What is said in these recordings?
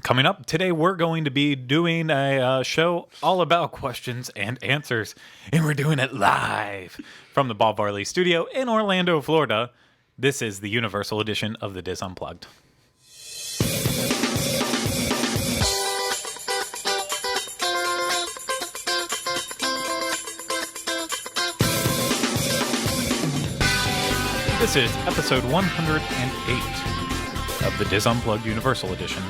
Coming up today, we're going to be doing a show all about questions and answers, and we're doing it live from the Bob Varley Studio in Orlando, Florida. This is the Universal edition of the Diz Unplugged. This is episode 108 of the Diz Unplugged Universal edition.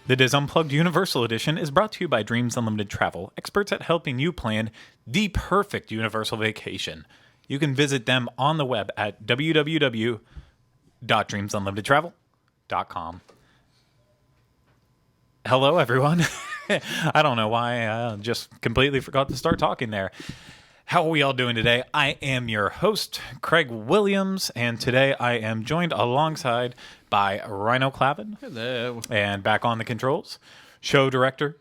The Diz Unplugged Universal Edition is brought to you by Dreams Unlimited Travel, experts at helping you plan the perfect Universal vacation. You can visit them on the web at www.dreamsunlimitedtravel.com. Hello, everyone. I don't know why I just completely forgot to start talking there. How are we all doing today? I am your host, Craig Williams, and today I am joined alongside by Ryno Clavin. Hello. And back on the controls, show director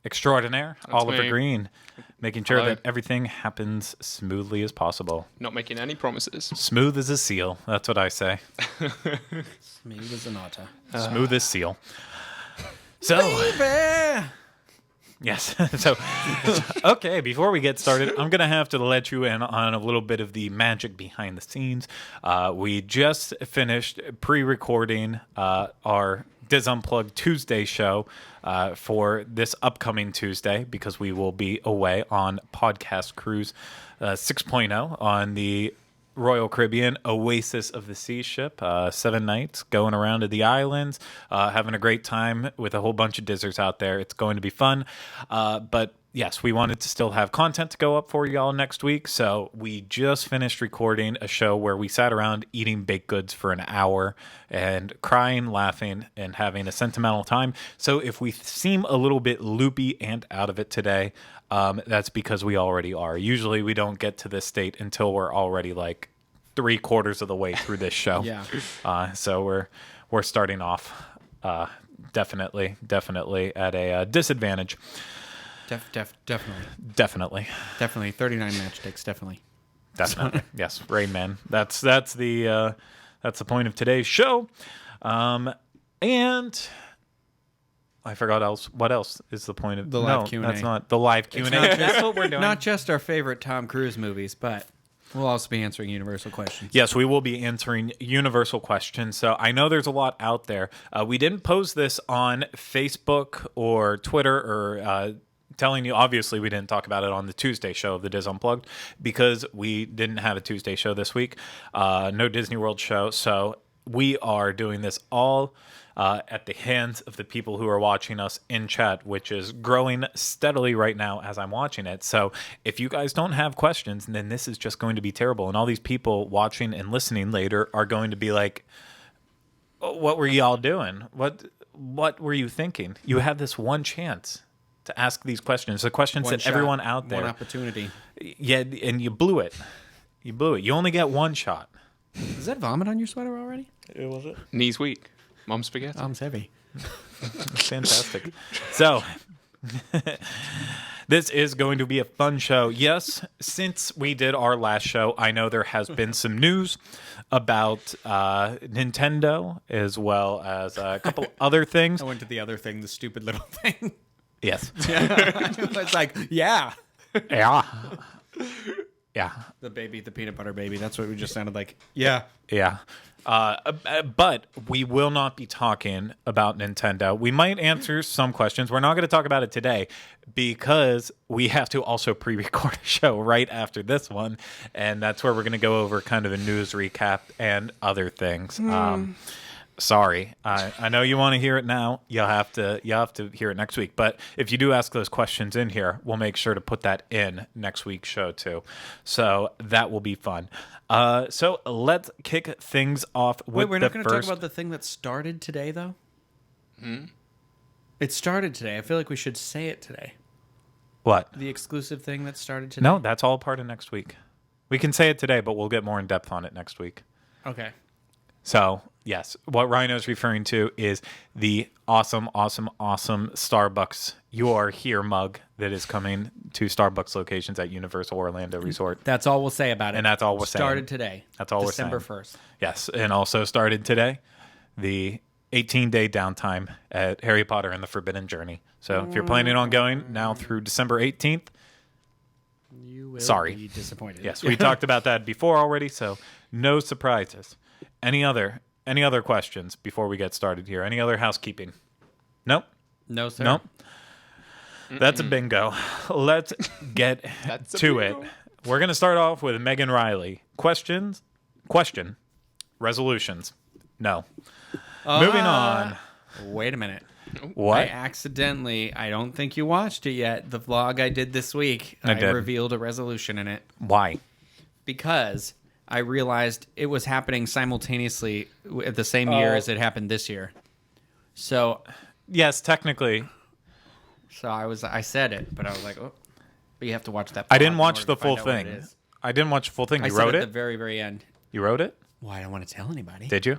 extraordinaire, That's Oliver me. Green, making sure Hello. that everything happens smoothly as possible. Not making any promises. Smooth as a seal, that's what I say. Smooth as an otter. Smooth as seal. So... Baby! Yes. So, okay, before we get started, I'm going to have to let you in on a little bit of the magic behind the scenes. We just finished pre-recording our Diz Unplugged Tuesday show for this upcoming Tuesday because we will be away on Podcast Cruise 6.0 on the Royal Caribbean Oasis of the Sea ship, 7 nights, going around to the islands, having a great time with a whole bunch of dizzers out there. It's going to be fun. But yes, we wanted to still have content to go up for y'all next week. So we just finished recording a show where we sat around eating baked goods for an hour and crying, laughing, and having a sentimental time. So if we seem a little bit loopy and out of it today, that's because we already are. Usually we don't get to this state until we're already like 3/4 of the way through this show. Yeah. So we're starting off definitely at a disadvantage. Definitely. Definitely. 39 matchsticks, definitely. Yes, Rain Man. That's the point of today's show. And I forgot what else is the point of The live Q&A. That's not the live Q&A. That's what we're doing. Not just our favorite Tom Cruise movies, but we'll also be answering Universal questions. Yes, we will be answering universal questions. So I know there's a lot out there. We didn't post this on Facebook or Twitter or telling you, obviously, we didn't talk about it on the Tuesday show of the Diz Unplugged because we didn't have a Tuesday show this week. No Disney World show. So we are doing this all at the hands of the people who are watching us in chat, which is growing steadily right now as I'm watching it. So if you guys don't have questions, then this is just going to be terrible. And all these people watching and listening later are going to be like, oh, what were y'all doing? What were you thinking? You have this one chance to ask these questions. The questions One that shot, everyone out there. One opportunity. Yeah, and you blew it. You blew it. You only get one shot. Is that vomit on your sweater already? Was it? Knees weak. Mom's spaghetti. Arms heavy. Fantastic. So, this is going to be a fun show. Yes, since we did our last show, I know there has been some news about Nintendo as well as a couple other things. I went to the other thing, the stupid little thing. Yes. It's like, yeah. Yeah. Yeah. The peanut butter baby. That's what we just sounded like. Yeah. Yeah. But we will not be talking about Nintendo. We might answer some questions. We're not going to talk about it today because we have to also pre-record a show right after this one. And that's where we're going to go over kind of a news recap and other things. Sorry. I know you want to hear it now. You'll have to hear it next week. But if you do ask those questions in here, we'll make sure to put that in next week's show too. So that will be fun. So let's kick things off with Wait, we're not going to first... talk about the thing that started today, though? It started today. I feel like we should say it today. What? The exclusive thing that started today? No, that's all part of next week. We can say it today, but we'll get more in depth on it next week. Okay. So, yes, what Rhino's referring to is the awesome Starbucks You Are Here mug that is coming to Starbucks locations at Universal Orlando Resort. That's all we'll say about it. And that's all we're saying. Started today. That's all December we're saying. 1st. Yes, and also started today the 18-day downtime at Harry Potter and the Forbidden Journey. So if you're planning on going now through December 18th, You will Sorry. be disappointed. yes, we talked about that before already, so no surprises. Any other questions before we get started here? Any other housekeeping? Nope. No, sir. Nope. That's a bingo. Let's get That's a to it. bingo. We're going to start off with Megan Riley. Question. Resolutions. No. Moving on. Wait a minute. What? I don't think you watched it yet. The vlog I did this week, I did. revealed a resolution in it Why? because I realized it was happening simultaneously at the same year as it happened this year. So Yes, technically. I said it, but I was like, oh, but you have to watch that. I vlog didn't in watch order the to full find out what thing. it is. I didn't watch the full thing. I You said wrote at it? the very, very end. You wrote it? Well, I don't want to tell anybody. Did you?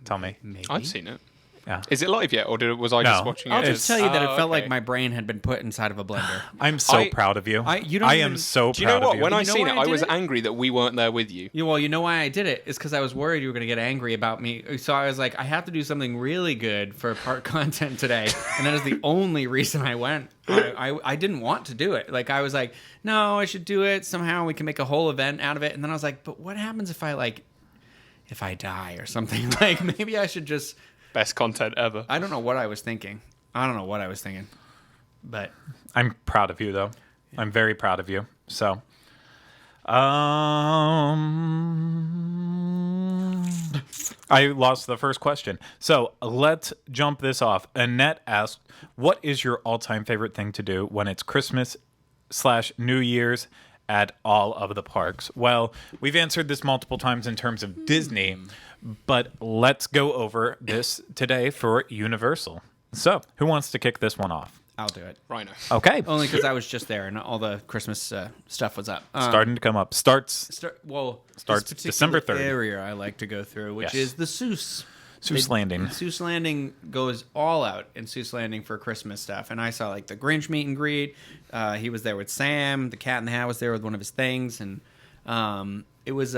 Tell me. Maybe. I've seen it. Yeah. Is it live yet, or was I No. just watching it? I'll just tell you that it felt like okay. my brain had been put inside of a blender. I'm so I- proud of you. you don't I even- am so Do you know proud of what? you. When I You know seen why it, I I did was it? angry that we weren't there with you. Well, you know why I did it? It's because I was worried you were going to get angry about me. So I was like, I have to do something really good for part content today. And that is the only reason I went. I didn't want to do it. Like, I was like, no, I should do it. Somehow we can make a whole event out of it. And then I was like, but what happens if I die or something? Like, maybe I should just... Best content ever. I don't know what I was thinking. But I'm proud of you, though. I'm very proud of you. So, I lost the first question. So let's jump this off. Annette asked, "What is your all-time favorite thing to do when it's Christmas/New Year's at all of the parks?" Well, we've answered this multiple times in terms of Disney, but let's go over this today for Universal. So, who wants to kick this one off? I'll do it. Rhino. Okay. Only because I was just there and all the Christmas stuff was up. Starting to come up. Starts Starts Starts December 3rd. area I like to go through, which Yes. is the Seuss. Seuss Landing. Seuss Landing goes all out in Seuss Landing for Christmas stuff, and I saw like the Grinch meet and greet. He was there with Sam. The Cat in the Hat was there with one of his things, and it was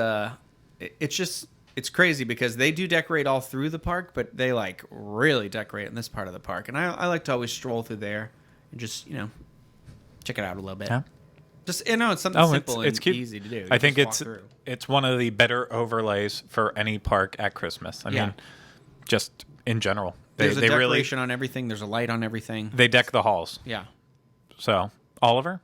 it's crazy because they do decorate all through the park, but they like really decorate in this part of the park, and I like to always stroll through there and just check it out a little bit. Yeah. Just it's something simple it's and cute. easy to do. You I think just walk through. it's one of the better overlays for any park at Christmas. I Yeah. mean, just in general, There's a they really decoration on everything. There's a light on everything. they deck the halls. Yeah. So, Oliver,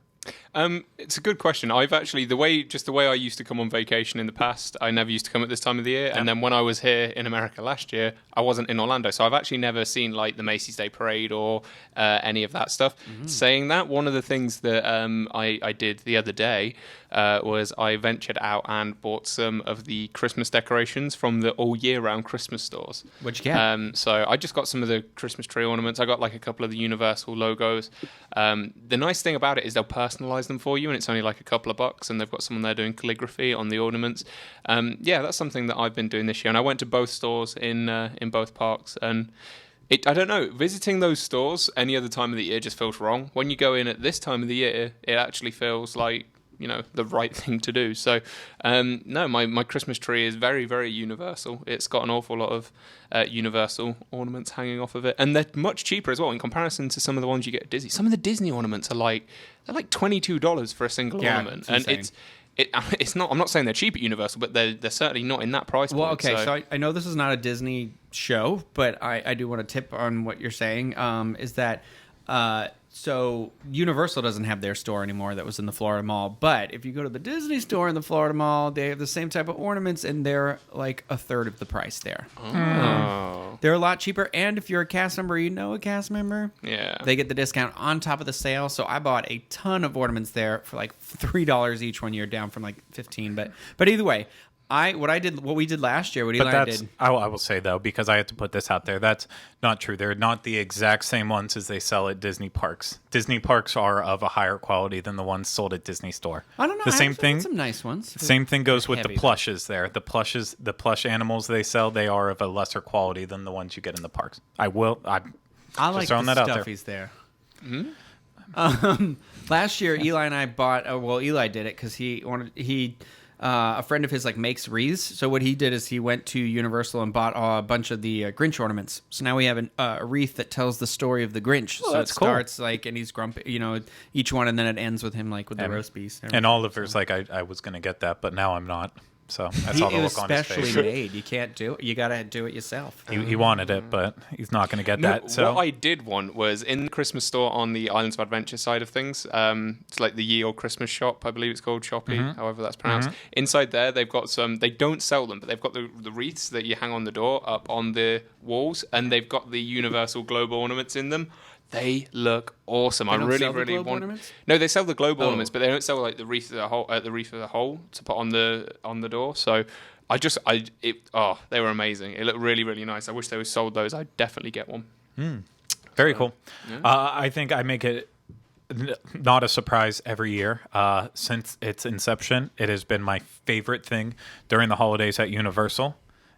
It's a good question. I've actually the way I used to come on vacation in the past, I never used to come at this time of the year. And then when I was here in America last year, I wasn't in Orlando, so I've actually never seen like the Macy's Day Parade or any of that stuff. Saying that, one of the things that I did the other day was I ventured out and bought some of the Christmas decorations from the all year round Christmas stores. What'd you get? So I just got some of the Christmas tree ornaments. I got like a couple of the Universal logos. The nice thing about it is they'll personalize them for you, and it's only like a couple of bucks, and they've got someone there doing calligraphy on the ornaments. Yeah, that's something that I've been doing this year, and I went to both stores in both parks, and I don't know, visiting those stores any other time of the year just feels wrong. When you go in at this time of the year, it actually feels like the right thing to do. So no, my Christmas tree is very, very Universal. It's got an awful lot of Universal ornaments hanging off of it, and they're much cheaper as well in comparison to some of the ones you get at Disney. Some of the Disney ornaments are like $22 for a single ornament, and it's not. I'm not saying they're cheap at Universal, but they're certainly not in that price point. Well, okay, so I know this is not a Disney show, but I do want to tip on what you're saying. Is that so Universal doesn't have their store anymore that was in the Florida Mall, but if you go to the Disney store in the Florida Mall, they have the same type of ornaments, and they're like a third of the price there. Oh. They're a lot cheaper, and if you're a cast member, a cast member, Yeah. they get the discount on top of the sale. So I bought a ton of ornaments there for like $3 each one year, down from like $15. But either way, What we did last year, what But Eli that's, did. I will say though, because I had to put this out there, that's not true. They're not the exact same ones as they sell at Disney parks. Disney parks are of a higher quality than the ones sold at Disney Store. I don't know. The I same have thing. some nice ones. Same thing goes with the Heavy, though. plushes there. The plush animals they sell, they are of a lesser quality than the ones you get in the parks. I like throwing the that out there. stuffies there. Last year, Eli and I bought. Eli did it because a friend of his like makes wreaths. So what he did is he went to Universal and bought a bunch of the Grinch ornaments. So now we have a wreath that tells the story of the Grinch. Oh, so that's it cool. starts like, and he's grumpy, each one, and then it ends with him like with the roast beef. And Oliver's like, I was going to get that, but now I'm not. So I saw the It was look on his specially face. made. You can't do it. You got to do it yourself. He wanted it, but he's not going to get No, that. So what I did want was in the Christmas store on the Islands of Adventure side of things. It's like the Ye Old Christmas shop, I believe it's called, Shoppy, however that's pronounced. Inside there, they've got some. They don't sell them, but they've got the wreaths that you hang on the door up on the walls, and they've got the Universal globe ornaments in them. They look awesome. I don't really, sell the really globe want. ornaments? No, they sell the globe Oh. ornaments, but they don't sell like the wreath of the whole to put on the door. So. They were amazing. It looked really, really nice. I wish they were sold those. I'd definitely get one. very cool. Yeah. I think I make it not a surprise every year. Since its inception, it has been my favorite thing during the holidays at Universal,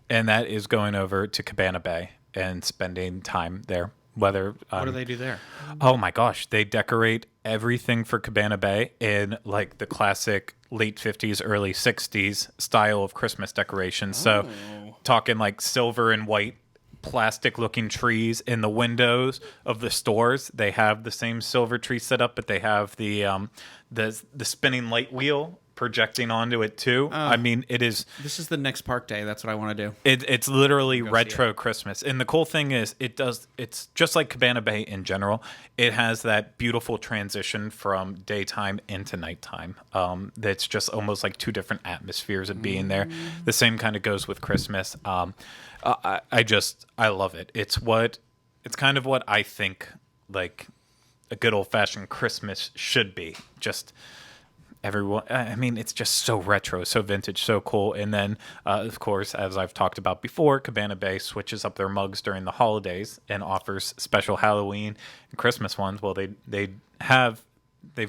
and that is going over to Cabana Bay and spending time there. What do they do there? Oh my gosh, they decorate everything for Cabana Bay in like the classic late 50s, early 60s style of Christmas decorations. So talking like silver and white plastic looking trees in the windows of the stores. They have the same silver tree set up, but they have the spinning light wheel projecting onto it too. I mean, it is. This is the next park day. That's what I want to do. It's literally see retro Christmas. And the cool thing is it's just like Cabana Bay in general. It has that beautiful transition from daytime into nighttime. That's just almost like two different atmospheres of being there. The same kind of goes with Christmas. I love it. It's kind of what I think like a good old fashioned Christmas should be. Just everyone, I mean, it's just so retro, so vintage, so cool. And then, of course, as I've talked about before, Cabana Bay switches up their mugs during the holidays and offers special Halloween and Christmas ones. Well, they've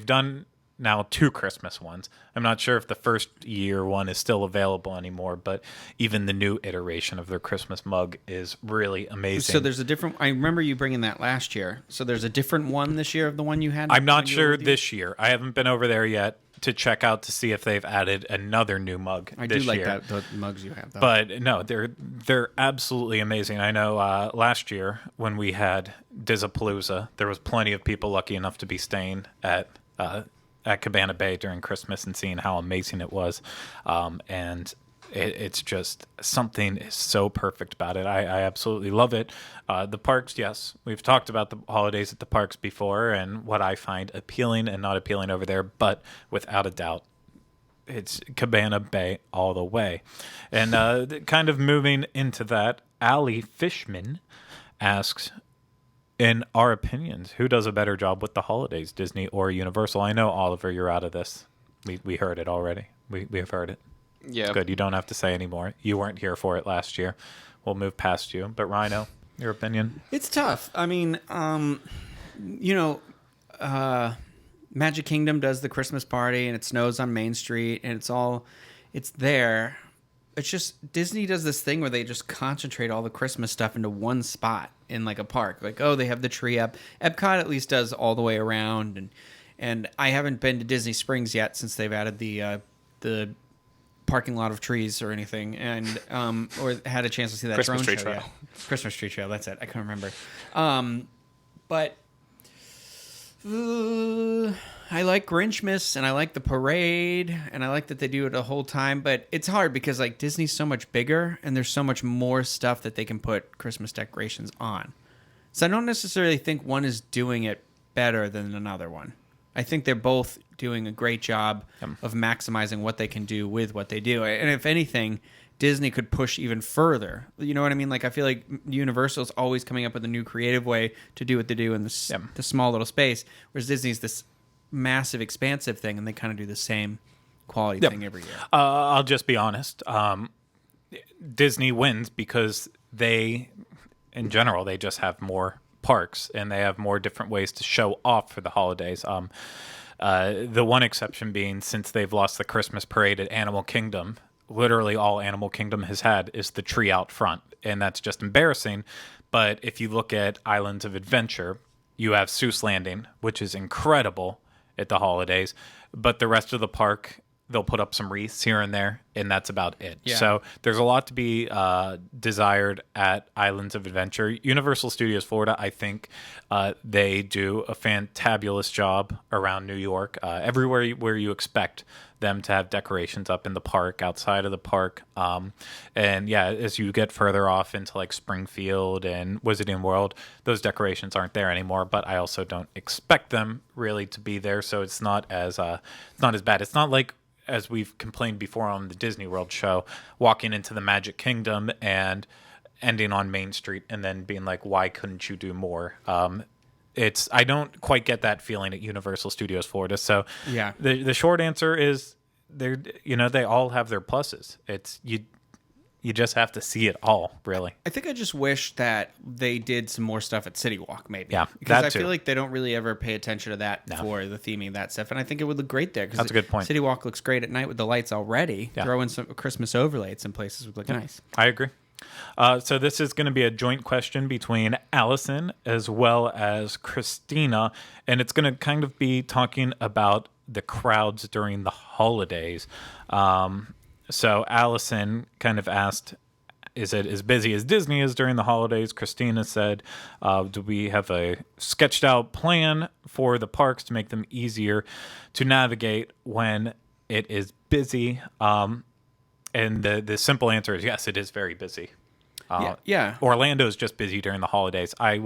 done now 2 Christmas ones. I'm not sure if the first year one is still available anymore, but even the new iteration of their Christmas mug is really amazing. So there's a different. I remember you bringing that last year. So there's a different one this year of the one you had. I'm not when you were sure with you? this year. I haven't been over there yet to check out to see if they've added another new mug I this do like year. the mugs you have, though. But no, they're absolutely amazing. I know last year when we had Dizzapalooza, there was plenty of people lucky enough to be staying at Cabana Bay during Christmas and seeing how amazing it was. And it's just something is so perfect about it. I absolutely love it. The parks, yes, we've talked about the holidays at the parks before and what I find appealing and not appealing over there, but without a doubt, it's Cabana Bay all the way. And kind of moving into that, Allie Fishman asks, in our opinions, who does a better job with the holidays, Disney or Universal? I know, Oliver, you're out of this. We heard it already. We have heard it. Yeah. It's good. You don't have to say anymore. You weren't here for it last year. We'll move past you. But Ryno, your opinion? It's tough. I mean, Magic Kingdom does the Christmas party, and it snows on Main Street, and it's there. It's just Disney does this thing where they just concentrate all the Christmas stuff into one spot in like a park. Like, oh, they have the tree up. Epcot at least does all the way around, and I haven't been to Disney Springs yet since they've added the parking lot of trees or anything, and or had a chance to see that Christmas drone tree show trail. yet. Christmas tree trail. That's it. I can't remember. But I like Grinchmas, and I like the parade, and I like that they do it the whole time. But it's hard because like Disney's so much bigger, and there's so much more stuff that they can put Christmas decorations on. So I don't necessarily think one is doing it better than another one. I think they're both doing a great job of maximizing what they can do with what they do. And if anything, Disney could push even further. You know what I mean? Like, I feel like Universal's always coming up with a new creative way to do what they do in the small little space, whereas Disney's this massive, expansive thing, and they kind of do the same quality thing every year. I'll just be honest. Disney wins because they, in general, they just have more parks and they have more different ways to show off for the holidays. The one exception being, since they've lost the Christmas parade at Animal Kingdom, literally all Animal Kingdom has had is the tree out front, and that's just embarrassing. But if you look at Islands of Adventure, you have Seuss Landing, which is incredible at the holidays, but the rest of the park, they'll put up some wreaths here and there, and that's about it. Yeah. So there's a lot to be desired at Islands of Adventure. Universal Studios Florida, I think they do a fantabulous job around New York. Everywhere where you expect them to have decorations up in the park, outside of the park. And yeah, as you get further off into like Springfield and Wizarding World, those decorations aren't there anymore, but I also don't expect them really to be there. So it's not as bad. It's not like, as we've complained before on the Disney World show, walking into the Magic Kingdom and ending on Main Street and then being like, why couldn't you do more? I don't quite get that feeling at Universal Studios Florida. So Yeah. the short answer is they all have their pluses. It's you just have to see it all, really. I think I just wish that they did some more stuff at City Walk, maybe. Yeah, because that I too. feel like they don't really ever pay attention to that for the theming of that stuff, and I think it would look great there. That's a good point. City Walk looks great at night with the lights already. Yeah. Throw in some Christmas overlay at some places would look nice. I agree. So this is going to be a joint question between Allison as well as Christina, and it's going to kind of be talking about the crowds during the holidays. So Allison kind of asked, is it as busy as Disney is during the holidays? Christina said, do we have a sketched out plan for the parks to make them easier to navigate when it is busy? And the simple answer is yes, it is very busy. Yeah. Orlando is just busy during the holidays. I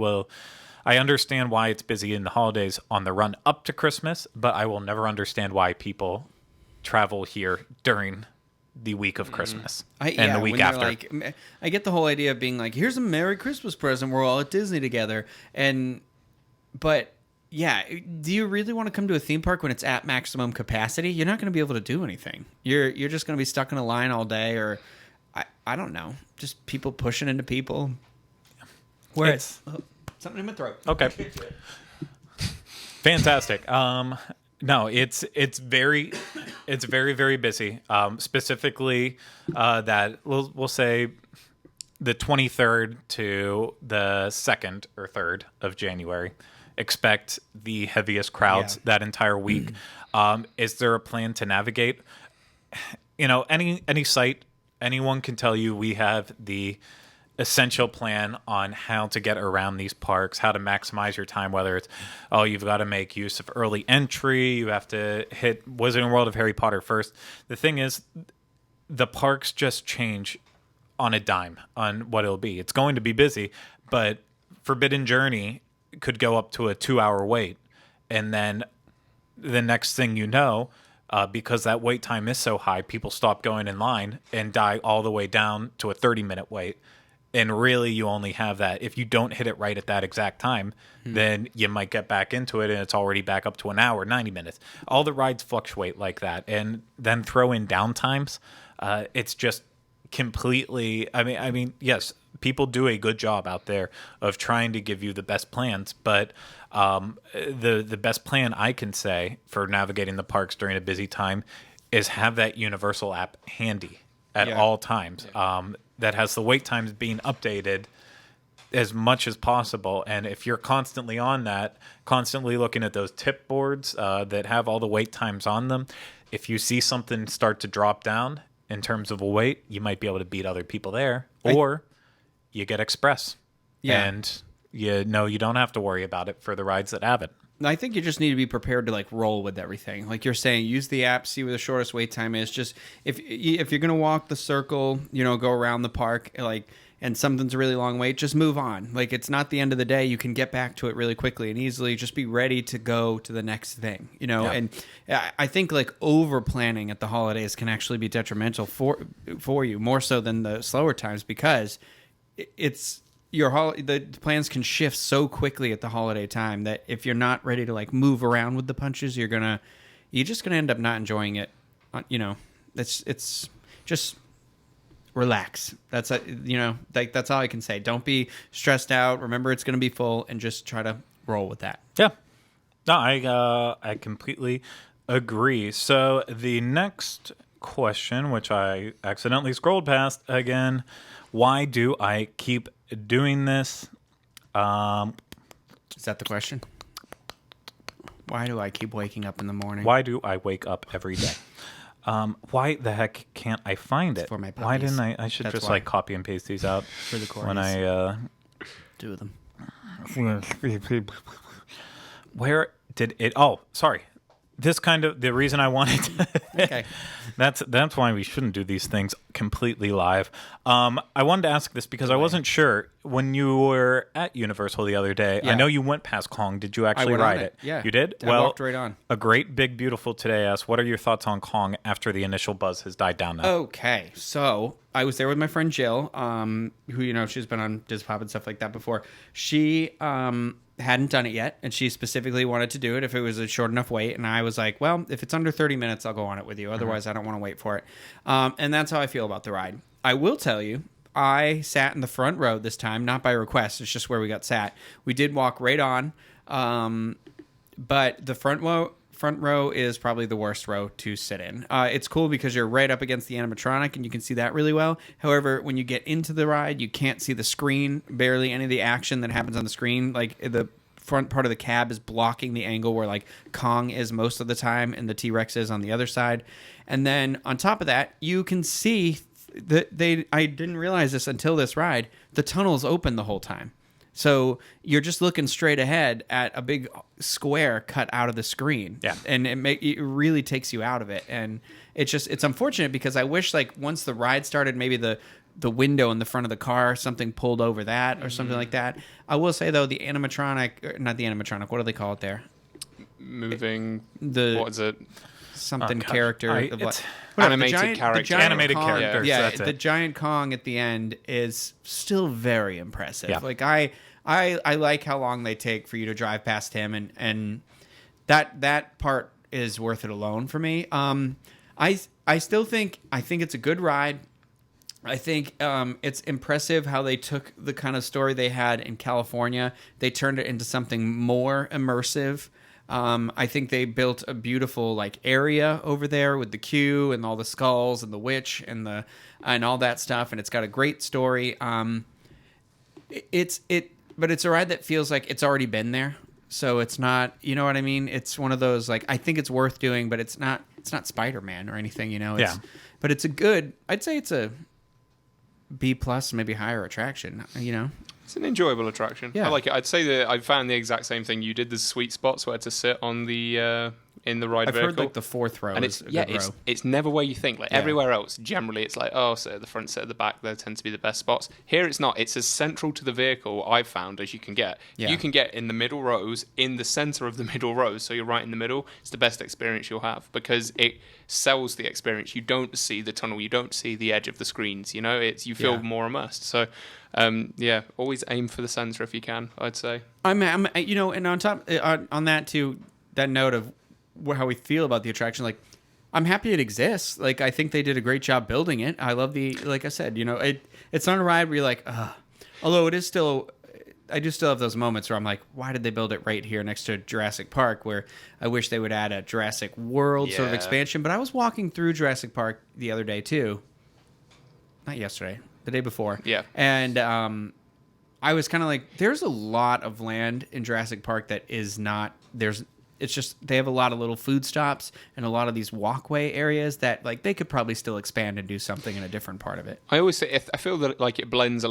understand why it's busy in the holidays on the run up to Christmas, but I will never understand why people travel here during the week of Christmas and the week after. Like, I get the whole idea of being like, here's a Merry Christmas present. We're all at Disney together. But yeah, do you really want to come to a theme park when it's at maximum capacity? You're not going to be able to do anything. You're just going to be stuck in a line all day, or I don't know, just people pushing into people. Whereas something in my throat. Okay. Fantastic. No, it's very, very busy. Specifically, that we'll say the 23rd to the 2nd or 3rd of January. Expect the heaviest crowds that entire week. Is there a plan to navigate? Any site, anyone can tell you we have the essential plan on how to get around these parks, how to maximize your time, whether it's, you've got to make use of early entry, you have to hit Wizarding World of Harry Potter first. The thing is, the parks just change on a dime on what it'll be. It's going to be busy, but Forbidden Journey could go up to a 2-hour wait. And then the next thing you know, because that wait time is so high, people stop going in line and die all the way down to a 30-minute wait. And really, you only have that. If you don't hit it right at that exact time, then you might get back into it, and it's already back up to an hour, 90 minutes. All the rides fluctuate like that. And then throw in downtimes. It's just completely... I mean, yes, people do a good job out there of trying to give you the best plans, but the best plan I can say for navigating the parks during a busy time is have that Universal app handy at all times. That has the wait times being updated as much as possible. And if you're constantly on that, constantly looking at those tip boards that have all the wait times on them, if you see something start to drop down in terms of a wait, you might be able to beat other people there. Or you get Express. Yeah. And you don't have to worry about it for the rides that have it. I think you just need to be prepared to like roll with everything. Like you're saying, use the app, see where the shortest wait time is. Just if you're gonna walk the circle, go around the park, and something's a really long wait, just move on. Like it's not the end of the day. You can get back to it really quickly and easily. Just be ready to go to the next thing. Yeah. And I think like over planning at the holidays can actually be detrimental for you more so than the slower times, because it's. The plans can shift so quickly at the holiday time that if you're not ready to like move around with the punches, you're just gonna end up not enjoying it it's just relax. That's that's all I can say. Don't be stressed out. Remember, it's going to be full, and just try to roll with that. Yeah. No, I completely agree. So the next question, which I accidentally scrolled past again, why do I keep doing this? Is that the question? Why do I keep waking up in the morning? Why do I wake up every day? Why the heck can't I find it? For my Why puppies. didn't I? I should That's just why. like copy and paste these out For the when I. 2 of them. Where did it? Oh, sorry. This kind of the reason I wanted to. Okay. That's why we shouldn't do these things completely live. I wanted to ask this because I wasn't sure when you were at Universal the other day. I Yeah. know you went past Kong. Did you actually went on ride it. it? Yeah. You did? I walked right on. A Great Big Beautiful Today asks, what are your thoughts on Kong after the initial buzz has died down now? Okay, so I was there with my friend Jill, who she's been on Diz Pop and stuff like that before. She hadn't done it yet, and she specifically wanted to do it if it was a short enough wait. And I was like, well, if it's under 30 minutes, I'll go on it with you. Otherwise, I don't want to wait for it. And that's how I feel about the ride. I will tell you, I sat in the front row this time, not by request. It's just where we got sat. We did walk right on, but the front row is probably the worst row to sit in. It's cool because you're right up against the animatronic and you can see that really well. However, when you get into the ride, you can't see the screen, barely any of the action that happens on the screen. Like the front part of the cab is blocking the angle where like Kong is most of the time and the T-Rex is on the other side. And then on top of that, you can see that I didn't realize this until this ride, the tunnel's open the whole time. So you're just looking straight ahead at a big square cut out of the screen. Yeah. And it really takes you out of it. And it's unfortunate because I wish like once the ride started, maybe the window in the front of the car, something pulled over that or something like that. I will say though, the animatronic, not the animatronic, what do they call it there? Moving. The What is it? something gosh. character. It's whatever, animated character. Animated Kong, characters, Yeah, that's the it. giant Kong at the end is still very impressive. Yeah. Like I like how long they take for you to drive past him, and that part is worth it alone for me. I still think it's a good ride. I think it's impressive how they took the kind of story they had in California. They turned it into something more immersive. I think they built a beautiful like area over there with the queue and all the skulls and the witch and all that stuff, and it's got a great story. But it's a ride that feels like it's already been there, so it's not. You know what I mean? It's one of those like I think it's worth doing, but it's not Spider-Man or anything. Yeah. But it's a good. I'd say it's a B plus, maybe higher attraction. It's an enjoyable attraction. Yeah. I like it. I'd say that I found the exact same thing you did. There's sweet spots where to sit on the in the ride I've vehicle. heard like the fourth row and is it's a good row. it's never where you think. Like Yeah. everywhere else, generally it's like sit at the front, sit at the back. There tend to be the best spots. Here it's not. It's as central to the vehicle I've found as you can get. Yeah. You can get in the middle rows, in the center of the middle rows, so you're right in the middle. It's the best experience you'll have because it sells the experience. You don't see the tunnel. You don't see the edge of the screens. You feel Yeah. more immersed. So always aim for the center if you can. I'd say. I'm and on top on that too, that note of how we feel about the attraction, like I'm happy it exists. Like I think they did a great job building it. I love like I said, it's not a ride where you're like, although it is still. I do still have those moments where I'm like, why did they build it right here next to Jurassic Park? Where I wish they would add a Jurassic World sort of Yeah. expansion. But I was walking through Jurassic Park the other day too. Not yesterday, the day before. Yeah. And I was kind of like, there's a lot of land in Jurassic Park that is not it's just they have a lot of little food stops and a lot of these walkway areas that like they could probably still expand and do something in a different part of it. I always say I feel that like it blends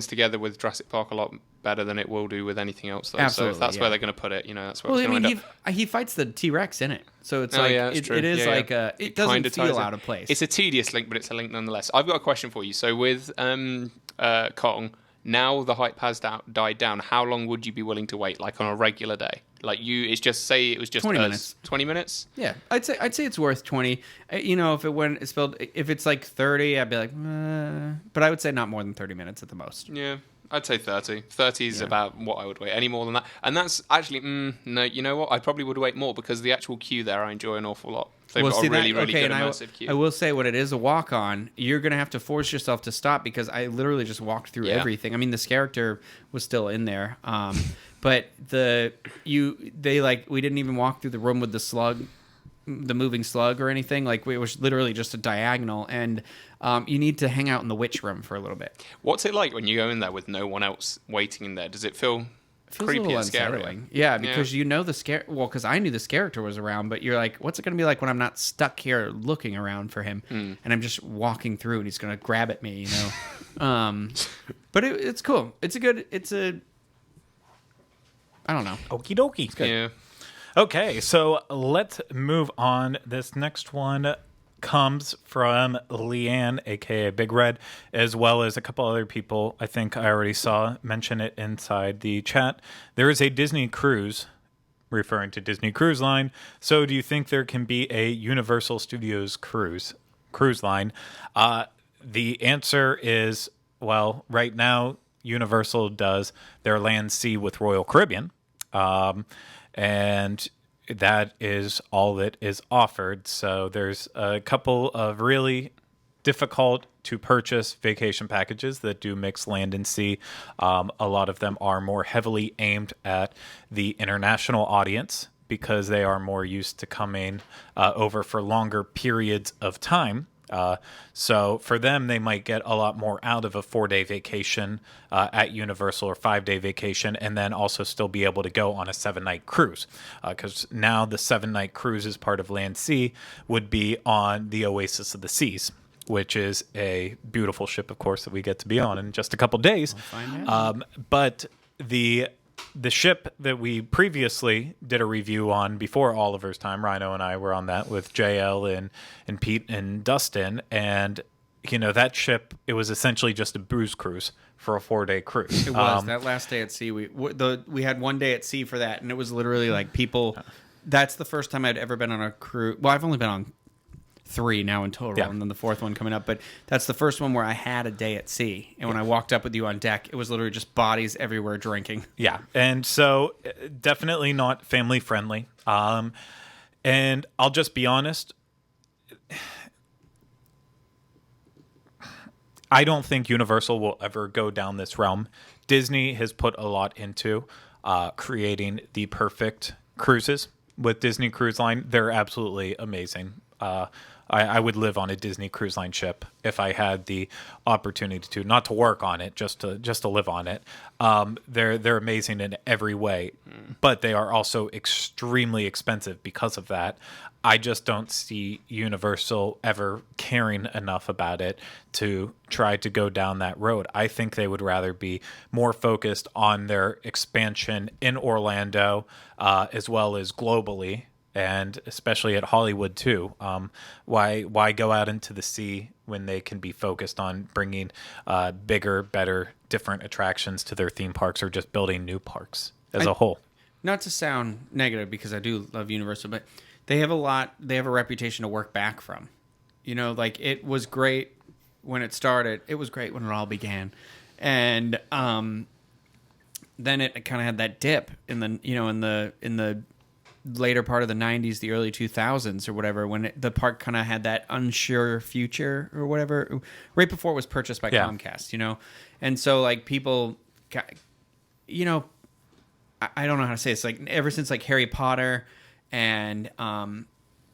together with Jurassic Park a lot better than it will do with anything else though. Absolutely, so if that's yeah. where they're going to put it, that's where Well, it's I going to mean, end up. he fights the T-Rex in it, so it's Oh, like yeah, that's true. it is Yeah, like yeah. it doesn't kinda ties feel in. out of place. It's a tedious link, but it's a link nonetheless. I've got a question for you. So with Kong, now the hype has died down. How long would you be willing to wait, like on a regular day? Like it's just say it was just 20 us. minutes. 20 minutes. Yeah, I'd say it's worth 20. If it's like 30, I'd be like, but I would say not more than 30 minutes at the most. Yeah. I'd say 30. 30 is about what I would wait. Any more than that, and that's actually no. You know what? I probably would wait more because the actual queue there I enjoy an awful lot. They've got a really good immersive queue. I will say, when it is a walk-on, you're gonna have to force yourself to stop because I literally just walked through everything. I mean, this character was still in there, but we didn't even walk through the room with the slug, the moving slug or anything. Like, it was literally just a diagonal, and you need to hang out in the witch room for a little bit. What's it like when you go in there with no one else waiting in there? Does it feel creepy and scary? Yeah, because you know because I knew this character was around, but you're like, what's it going to be like when I'm not stuck here looking around for him and I'm just walking through and he's going to grab at me, you know? But it's cool. I don't know. Okie dokie. Yeah. Okay, so let's move on. This next one comes from Leanne, aka Big Red, as well as a couple other people. I think I already saw mention it inside the chat. There is a Disney cruise, referring to Disney Cruise Line. So do you think there can be a Universal Studios cruise line? The answer is, well, right now Universal does their Land Sea with Royal Caribbean. And that is all that is offered. So there's a couple of really difficult to purchase vacation packages that do mix land and sea. A lot of them are more heavily aimed at the international audience because they are more used to coming over for longer periods of time. So for them, they might get a lot more out of a 4-day vacation at Universal or 5-day vacation, and then also still be able to go on a 7-night cruise. Because now the 7-night cruise as part of Land Sea would be on the Oasis of the Seas, which is a beautiful ship, of course, that we get to be on in just a couple days. We'll find out. But the ship that we previously did a review on before Oliver's time, Ryno and I were on that with JL and Pete and Dustin, and you know, that ship, it was essentially just a booze cruise for a 4-day cruise. It was. That last day at sea, we had one day at sea for that, and it was literally like people. That's the first time I'd ever been on a cruise. Well, I've only been on 3 now in total, and then the 4th one coming up. But that's the first one where I had a day at sea. And when I walked up with you on deck, it was literally just bodies everywhere drinking. Yeah, and so definitely not family friendly. And I'll just be honest, I don't think Universal will ever go down this realm. Disney has put a lot into creating the perfect cruises with Disney Cruise Line. They're absolutely amazing. I would live on a Disney Cruise Line ship if I had the opportunity to, not to work on it, just to live on it. They're amazing in every way, but they are also extremely expensive because of that. I just don't see Universal ever caring enough about it to try to go down that road. I think they would rather be more focused on their expansion in Orlando, as well as globally, and especially at Hollywood too. Why go out into the sea when they can be focused on bringing bigger, better, different attractions to their theme parks, or just building new parks as a whole? Not to sound negative, because I do love Universal, but they have a reputation to work back from. You know, like, it was great when it started. It was great when it all began. And then it kind of had that dip in the later part of the 90s, the early 2000s or whatever, when the park kind of had that unsure future or whatever, right before it was purchased by Comcast, you know? And so, like, people got, you know, I don't know how to say it. It's like, ever since, like, Harry Potter and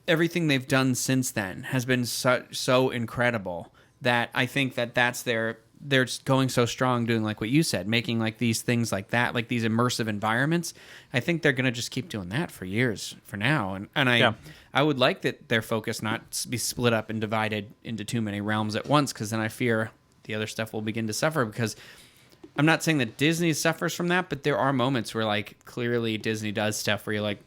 everything they've done since then has been so incredible that I think that's they're going so strong, doing like what you said, making like these things like that, like these immersive environments. I think they're going to just keep doing that for years for now. And I would like that their focus not be split up and divided into too many realms at once, because then I fear the other stuff will begin to suffer. Because I'm not saying that Disney suffers from that, but there are moments where, like, clearly Disney does stuff where you're like,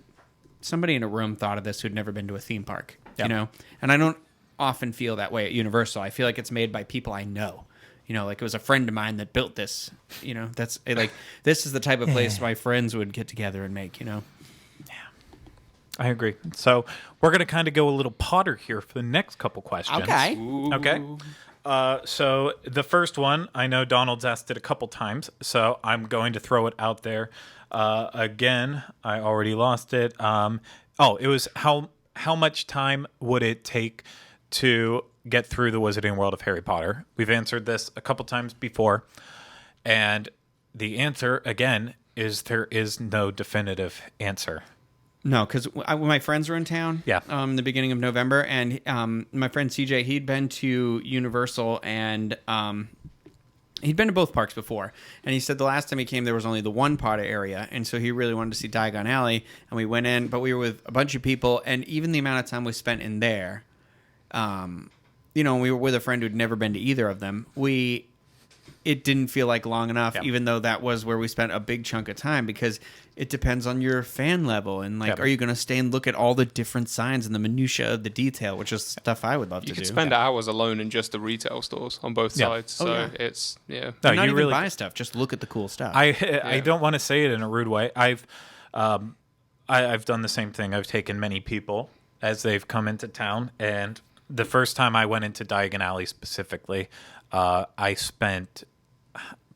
somebody in a room thought of this who'd never been to a theme park, you know? And I don't often feel that way at Universal. I feel like it's made by people I know. You know, like, it was a friend of mine that built this. You know, that's like, this is the type of place my friends would get together and make, you know? Yeah, I agree. So we're going to kind of go a little Potter here for the next couple questions. Okay. Okay. So the first one, I know Donald's asked it a couple times, so I'm going to throw it out there. Again, I already lost it. It was how much time would it take to get through the Wizarding World of Harry Potter? We've answered this a couple times before, and the answer, again, is there is no definitive answer. No, because when my friends were in town, the beginning of November, and my friend CJ, he'd been to Universal, and he'd been to both parks before, and he said the last time he came, there was only the one Potter area, and so he really wanted to see Diagon Alley, and we went in, but we were with a bunch of people, and even the amount of time we spent in there, we were with a friend who'd never been to either of them, it didn't feel like long enough, even though that was where we spent a big chunk of time, because it depends on your fan level. And, are you going to stay and look at all the different signs and the minutia of the detail, which is stuff I would love to do. You could spend hours alone in just the retail stores on both sides. So it's, No, not even really buy stuff. Just look at the cool stuff. I don't want to say it in a rude way. I've done the same thing. I've taken many people as they've come into town. And the first time I went into Diagon Alley specifically, I spent...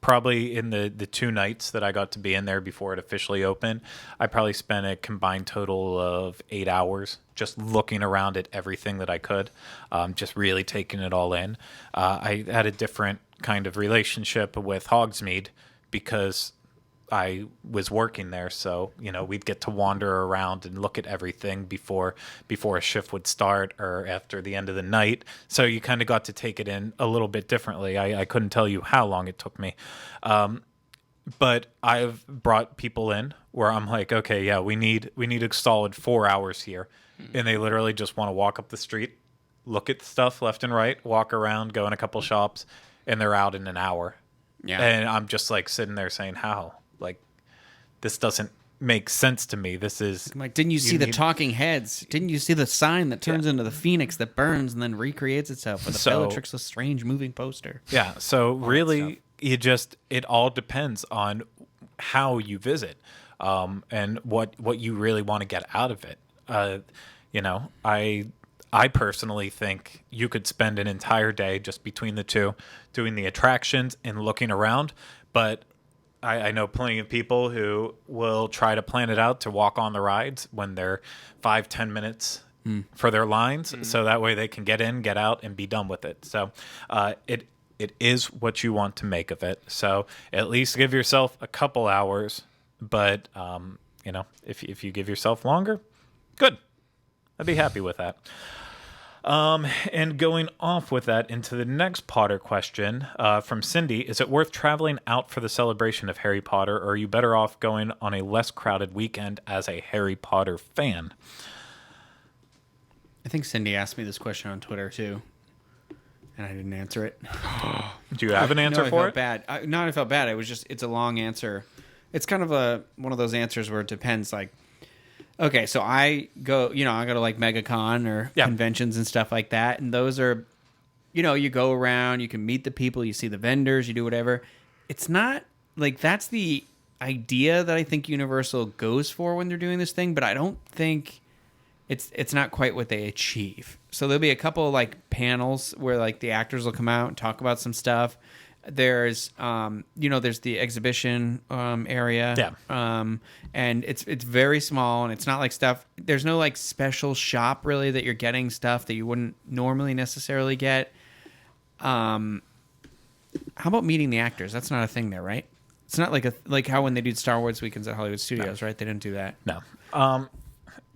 probably in the 2 nights that I got to be in there before it officially opened, I probably spent a combined total of 8 hours just looking around at everything that I could, just really taking it all in. I had a different kind of relationship with Hogsmeade because I was working there, so we'd get to wander around and look at everything before a shift would start or after the end of the night. So you kind of got to take it in a little bit differently. I couldn't tell you how long it took me, but I've brought people in where I'm like, okay, yeah, we need a solid 4 hours here, and they literally just want to walk up the street, look at stuff left and right, walk around, go in a couple shops, and they're out in an hour. Yeah, and I'm just like sitting there saying, how? Like, this doesn't make sense to me. This is... I'm like, didn't you see the talking heads? Didn't you see the sign that turns into the phoenix that burns and then recreates itself with the Bellatrix Lestrange moving poster? Yeah, so really, it all depends on how you visit, and what you really want to get out of it. I personally think you could spend an entire day just between the two doing the attractions and looking around, but I know plenty of people who will try to plan it out to walk on the rides when they're 5-10 minutes for their lines, so that way they can get in, get out, and be done with it. So it is what you want to make of it. So at least give yourself a couple hours, but if you give yourself longer, good. I'd be happy with that. And going off with that into the next Potter question from Cindy, is it worth traveling out for the celebration of Harry Potter, or are you better off going on a less crowded weekend as a Harry Potter fan? I think Cindy asked me this question on Twitter too, and I didn't answer it. Do you have an answer for it? Bad. I felt bad. It's a long answer. It's kind of one of those answers where it depends, like, okay, so I go to like MegaCon or conventions and stuff like that, and those are, you go around, you can meet the people, you see the vendors, you do whatever. It's not like that's the idea that I think Universal goes for when they're doing this thing, but I don't think it's not quite what they achieve. So there'll be a couple of like panels where like the actors will come out and talk about some stuff. There's there's the exhibition area, and it's very small, and it's not like stuff. There's no like special shop really that you're getting stuff that you wouldn't normally necessarily get. How about meeting the actors? That's not a thing there, right? It's not like how when they do Star Wars weekends at Hollywood Studios, right? They didn't do that. No.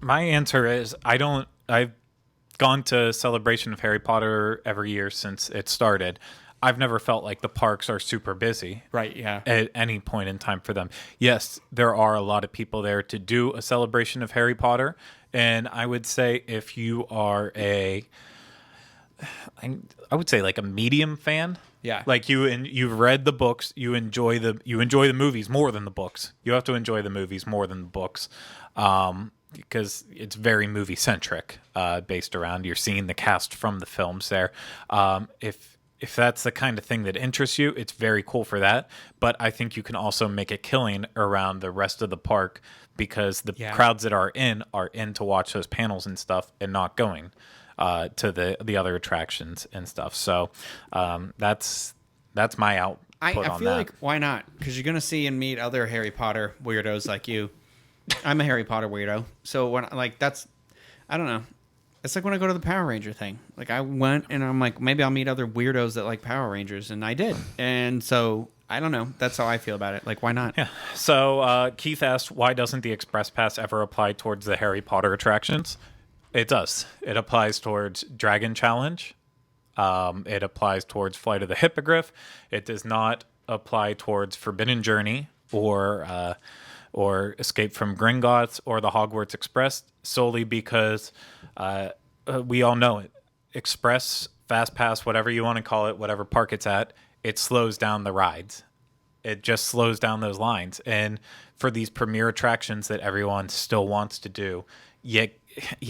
My answer is I've gone to Celebration of Harry Potter every year since it started. I've never felt like the parks are super busy. Right, yeah. At any point in time for them. Yes, there are a lot of people there to do a celebration of Harry Potter. And I would say if you are I would say like a medium fan. Yeah. Like you've read the books, you enjoy the movies more than the books. You have to enjoy the movies more than the books. Because it's very movie centric, based around you're seeing the cast from the films there. If that's the kind of thing that interests you, it's very cool for that. But I think you can also make a killing around the rest of the park because the crowds that are in to watch those panels and stuff and not going. to the other attractions and stuff. So that's my output I on feel that. like, why not? Because you're going to see and meet other Harry Potter weirdos like you. I'm a Harry Potter weirdo. So when I don't know. It's like when I go to the Power Ranger thing. Like I went and I'm like, maybe I'll meet other weirdos that like Power Rangers, and I did. And so I don't know. That's how I feel about it. Like, why not? Yeah. So Keith asked, why doesn't the Express Pass ever apply towards the Harry Potter attractions? It does. It applies towards Dragon Challenge. It applies towards Flight of the Hippogriff. It does not apply towards Forbidden Journey or Escape from Gringotts or the Hogwarts Express, solely because we all know it. Express, Fast Pass, whatever you want to call it, whatever park it's at, it slows down the rides. It just slows down those lines. And for these premier attractions that everyone still wants to do, you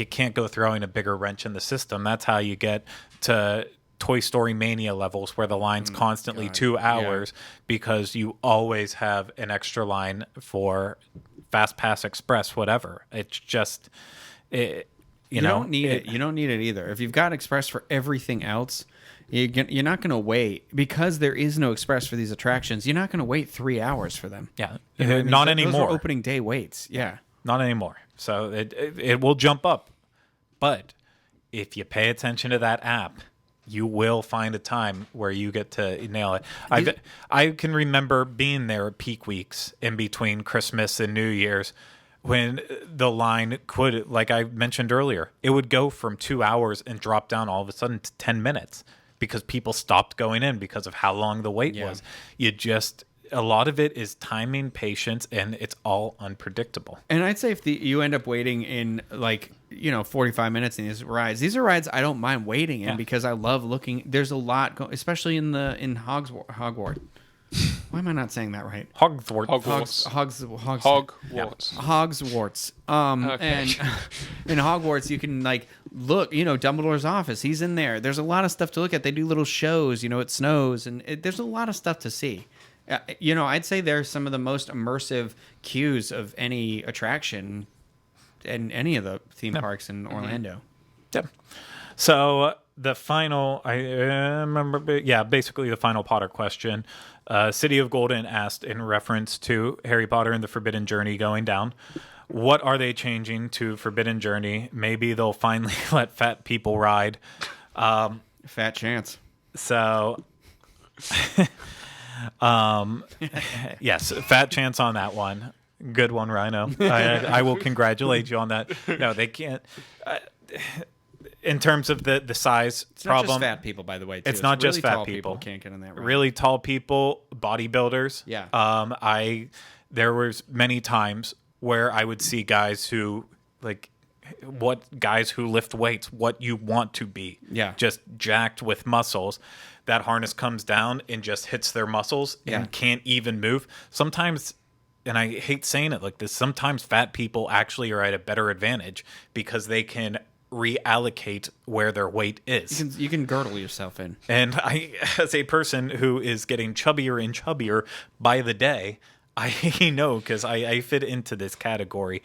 can't go throwing a bigger wrench in the system. That's how you get to Toy Story Mania levels where the line's constantly 2 hours because you always have an extra line for Fast Pass Express, whatever. It's just, you don't need it. You don't need it either. If you've got Express for everything else, you're not going to wait, because there is no Express for these attractions. You're not going to wait 3 hours for them. Yeah, You know what I mean? not Those anymore. are opening day waits. Yeah. Not anymore. So it will jump up. But if you pay attention to that app, you will find a time where you get to nail it. I can remember being there at peak weeks in between Christmas and New Year's when the line could, like I mentioned earlier, it would go from 2 hours and drop down all of a sudden to 10 minutes because people stopped going in because of how long the wait was. A lot of it is timing, patience, and it's all unpredictable. And I'd say if you end up waiting in 45 minutes in these are rides I don't mind waiting in because I love looking. There's a lot, especially in Hogwarts. Why am I not saying that right? Hogwarts. Hogwarts. And in Hogwarts, you can look. Dumbledore's office. He's in there. There's a lot of stuff to look at. They do little shows. It snows, and there's a lot of stuff to see. I'd say they're some of the most immersive queues of any attraction in any of the theme parks in Orlando. Yep. So the final, I remember, basically the final Potter question. City of Golden asked in reference to Harry Potter and the Forbidden Journey going down, what are they changing to Forbidden Journey? Maybe they'll finally let fat people ride. Fat chance. So... yes, fat chance on that one. Good one, Ryno. I will congratulate you on that. No, they can't. In terms of the size It's problem, not just fat people, by the way. Too. It's not just really fat tall people. Can't get on that ride. Really tall people, bodybuilders. Yeah. There was many times where I would see guys who guys who lift weights, what you want to be. Yeah. Just jacked with muscles. That harness comes down and just hits their muscles and can't even move. Sometimes, and I hate saying it like this, sometimes fat people actually are at a better advantage because they can reallocate where their weight is. You can girdle yourself in. And I, as a person who is getting chubbier and chubbier by the day, I know because I fit into this category.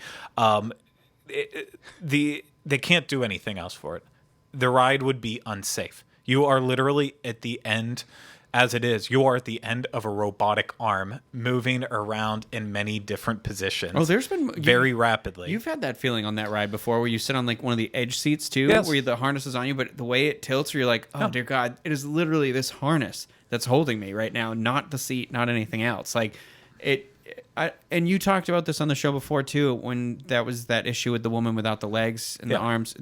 They can't do anything else for it. The ride would be unsafe. You are literally at the end, as it is, you are at the end of a robotic arm moving around in many different positions. Oh, there's been... very rapidly. You've had that feeling on that ride before where you sit on one of the edge seats too, Yes. where the harness is on you, but the way it tilts, you're like, oh, dear God, it is literally this harness that's holding me right now, not the seat, not anything else. And you talked about this on the show before too, when that was that issue with the woman without the legs and the arms,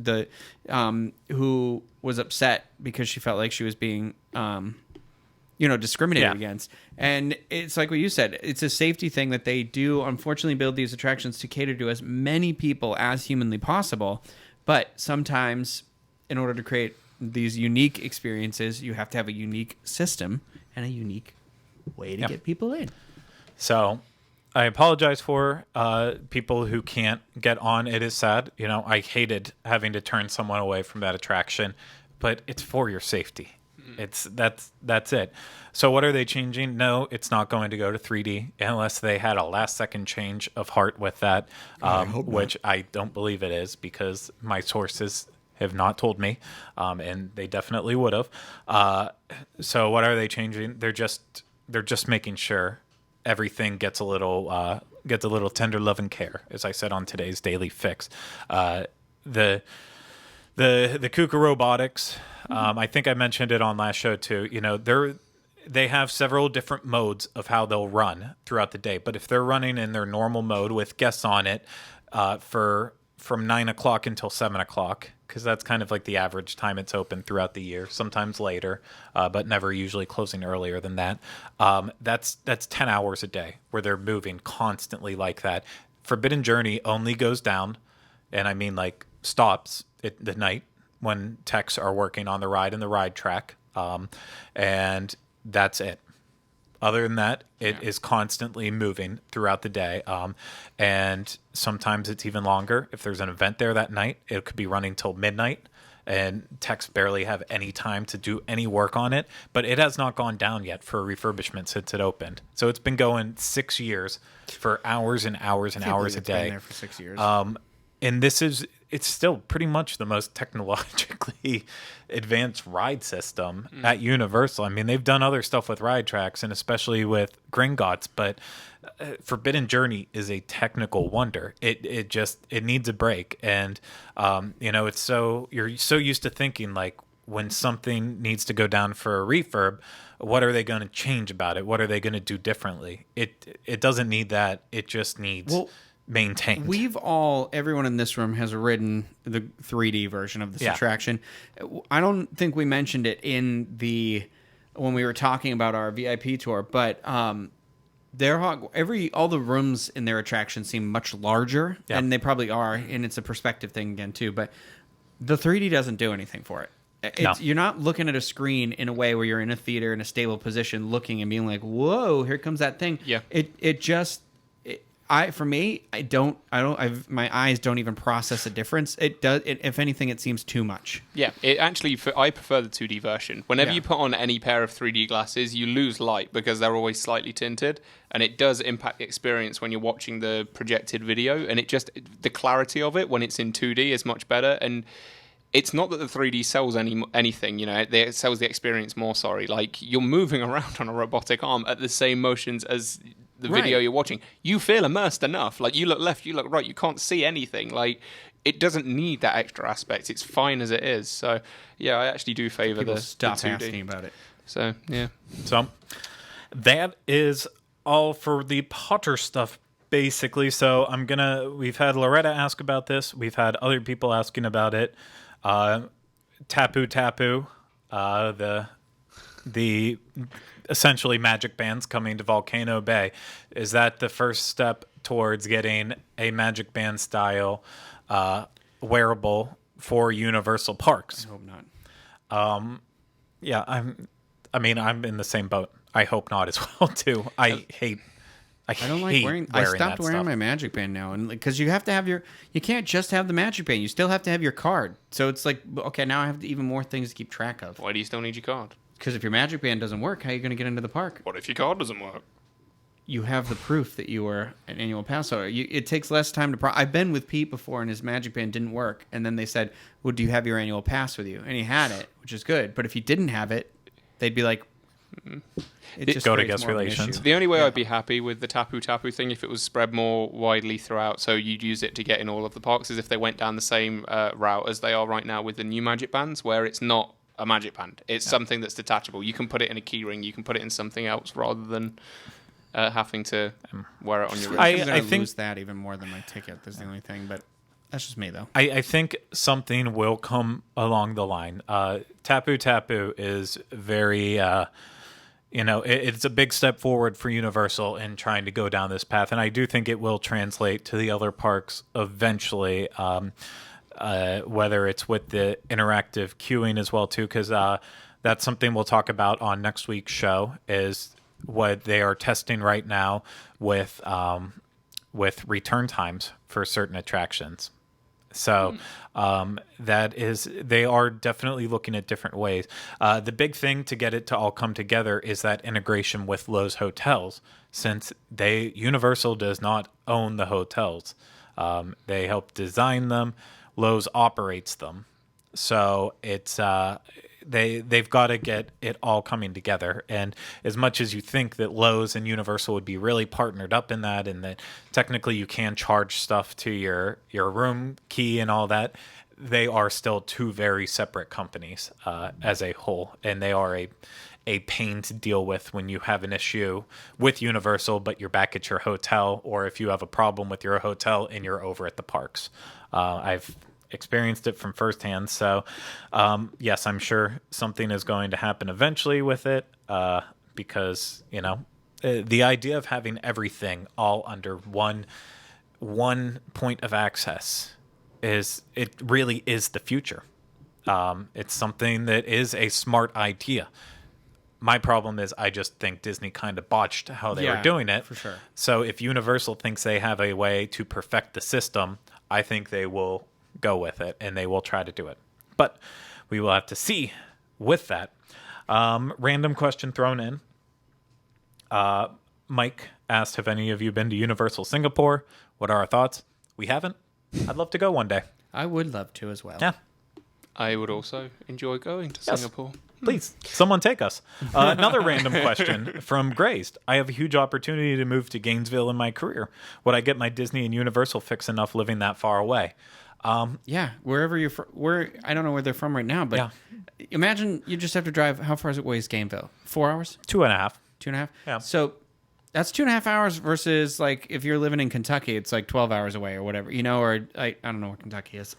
who was upset because she felt like she was being, discriminated against. And it's like what you said, it's a safety thing that they do, unfortunately, build these attractions to cater to as many people as humanly possible. But sometimes, in order to create these unique experiences, you have to have a unique system and a unique way to get people in. So I apologize for people who can't get on. It is sad. I hated having to turn someone away from that attraction, but it's for your safety. That's it. So what are they changing? No, it's not going to go to 3D unless they had a last second change of heart with that, which I don't believe it is because my sources have not told me, and they definitely would have. So what are they changing? They're just making sure everything gets a little tender love and care, as I said on today's Daily Fix. The Kuka robotics, I think I mentioned it on last show too. They have several different modes of how they'll run throughout the day. But if they're running in their normal mode with guests on it from 9 o'clock until 7 o'clock, because that's kind of like the average time it's open throughout the year, sometimes later, but never usually closing earlier than that. That's 10 hours a day where they're moving constantly like that. Forbidden Journey only goes down, and I mean like stops at the night when techs are working on the ride and the ride track. And that's it. Other than that, it is constantly moving throughout the day. And sometimes it's even longer. If there's an event there that night, it could be running till midnight, and techs barely have any time to do any work on it. But it has not gone down yet for refurbishment since it opened. So it's been going 6 years for hours and hours and hours a day. It's been there for 6 years. And it's still pretty much the most technologically advanced ride system at Universal. I mean, they've done other stuff with ride tracks, and especially with Gringotts, but Forbidden Journey is a technical wonder. It needs a break. And, you're so used to thinking like when something needs to go down for a refurb, what are they going to change about it? What are they going to do differently? It doesn't need that. It just needs maintained. Everyone in this room has ridden the 3D version of this attraction. I don't think we mentioned it when we were talking about our VIP tour, but all the rooms in their attraction seem much larger, and they probably are, and it's a perspective thing again too, but the 3D doesn't do anything for it. You're not looking at a screen in a way where you're in a theater in a stable position looking and being like, whoa, here comes that thing. Yeah. My eyes don't even process a difference. If anything, it seems too much. Yeah, I prefer the 2D version. Whenever you put on any pair of 3D glasses, you lose light because they're always slightly tinted, and it does impact the experience when you're watching the projected video, and the clarity of it when it's in 2D is much better. And it's not that the 3D sells anything, it sells the experience more, like you're moving around on a robotic arm at the same motions as the video you're watching. You feel immersed enough. Like, you look left, you look right, you can't see anything. Like, it doesn't need that extra aspect. It's fine as it is. So, yeah, I actually do favour the 2D. Asking about it. So, yeah. So, that is all for the Potter stuff, basically. So, we've had Loretta ask about this. We've had other people asking about it. Tapu Tapu, the essentially magic bands coming to Volcano Bay. Is that the first step towards getting a magic band style wearable for Universal Parks? I hope not. Yeah, I'm in the same boat. I hope not as well too. I don't like wearing. I stopped wearing my magic band now, and because you have to have you can't just have the magic band. You still have to have your card. So it's like, okay, now I have even more things to keep track of. Why do you still need your card? Because if your magic band doesn't work, how are you going to get into the park? What if your card doesn't work? You have the proof that you were an annual pass holder. It takes less time to... I've been with Pete before, and his magic band didn't work. And then they said, well, do you have your annual pass with you? And he had it, which is good. But if he didn't have it, they'd be like... It just go to guest relations. The only way I'd be happy with the Tapu Tapu thing, if it was spread more widely throughout, so you'd use it to get in all of the parks, is if they went down the same route as they are right now with the new magic bands, where it's not a magic band. It's something that's detachable. You can put it in a key ring. You can put it in something else rather than having to wear it on your wrist. I think lose that even more than my ticket. That's the only thing, but that's just me, though. I think something will come along the line. Tapu Tapu is very... it's a big step forward for Universal in trying to go down this path, and I do think it will translate to the other parks eventually, whether it's with the interactive queuing as well, too, because that's something we'll talk about on next week's show, is what they are testing right now with return times for certain attractions. So they are definitely looking at different ways. The big thing to get it to all come together is that integration with Lowe's hotels, since Universal does not own the hotels. They help design them. Lowe's operates them. So it's they've got to get it all coming together. And as much as you think that Lowe's and Universal would be really partnered up in that, and that technically you can charge stuff to your room key and all that, they are still two very separate companies as a whole, and they are a pain to deal with when you have an issue with Universal, but you're back at your hotel, or if you have a problem with your hotel and you're over at the parks. I've experienced it from firsthand. So, yes, I'm sure something is going to happen eventually with it because, the idea of having everything all under one point of access it really is the future. It's something that is a smart idea. My problem is I just think Disney kind of botched how they were doing it. For sure. So if Universal thinks they have a way to perfect the system, I think they will go with it and they will try to do it. But we will have to see with that. Random question thrown in. Mike asked, have any of you been to Universal Singapore? What are our thoughts? We haven't. I'd love to go one day. I would love to as well. Yeah. I would also enjoy going to Singapore. Please, someone take us. Another random question from Grazed. I have a huge opportunity to move to Gainesville in my career. Would I get my Disney and Universal fix enough living that far away? Yeah, wherever you're from. I don't know where they're from right now, but imagine you just have to drive. How far is it away is Gainesville? 4 hours? 2.5. 2.5? Yeah. So that's 2.5 hours versus like if you're living in Kentucky, it's like 12 hours away or whatever, or I don't know what Kentucky is.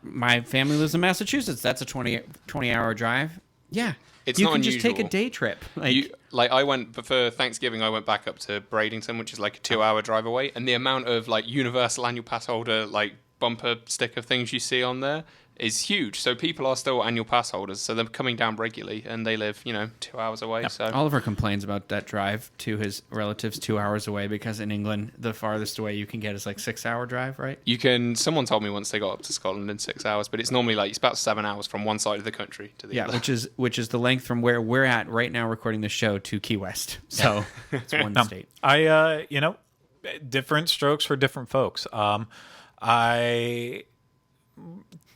My family lives in Massachusetts. That's a 20-hour drive. Yeah. It's you not can just take a unusual. day trip. I went for Thanksgiving. I went back up to Bradenton, which is like a 2-hour drive away, and the amount of like Universal annual pass holder like bumper sticker things you see on there is huge. So people are still annual pass holders, so they're coming down regularly, and they live 2 hours away. Yep. So Oliver complains about that drive to his relatives 2 hours away because in England the farthest away you can get is like 6-hour drive, right? someone told me once they got up to Scotland in 6 hours, but it's normally like it's about 7 hours from one side of the country to the other. which is the length from where we're at right now recording the show to Key West. So it's one state. I different strokes for different folks. I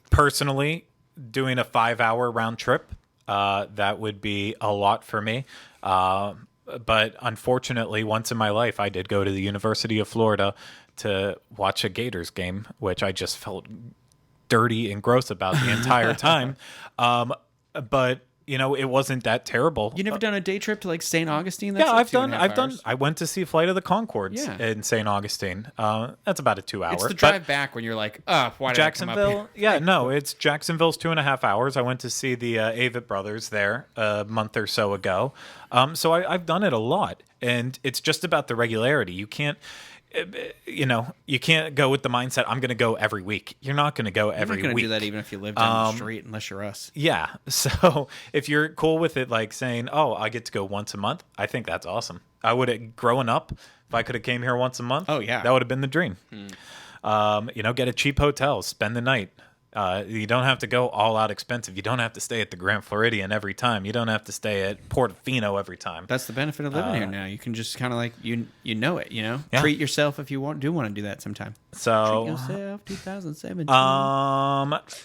personally doing a 5-hour round trip, that would be a lot for me. But unfortunately, once in my life, I did go to the University of Florida to watch a Gators game, which I just felt dirty and gross about the entire time. But it wasn't that terrible. You never done a day trip to like St. Augustine? Yeah, That's like I've 2.5 done. hours. I went to see Flight of the Conchords in St. Augustine. That's about a 2 hour. It's the drive back when you're like, why did I come up here? Jacksonville. Yeah, no, it's Jacksonville's 2.5 hours. I went to see the Avett Brothers there a month or so ago. So I've done it a lot, and it's just about the regularity. You can't. You can't go with the mindset, I'm going to go every week. You're not going to go every You're not going to week. do that even if you live down the street, unless you're us. Yeah. So if you're cool with it, like saying, oh, I get to go once a month, I think that's awesome. I would have, growing up, if I could have came here once a month, oh yeah, that would have been the dream. Get a cheap hotel, spend the night. You don't have to go all out expensive. You don't have to stay at the Grand Floridian every time. You don't have to stay at Portofino every time. That's the benefit of living here now. You can just kind of like Yeah. treat yourself if you do want to do that sometime. So treat yourself 2017.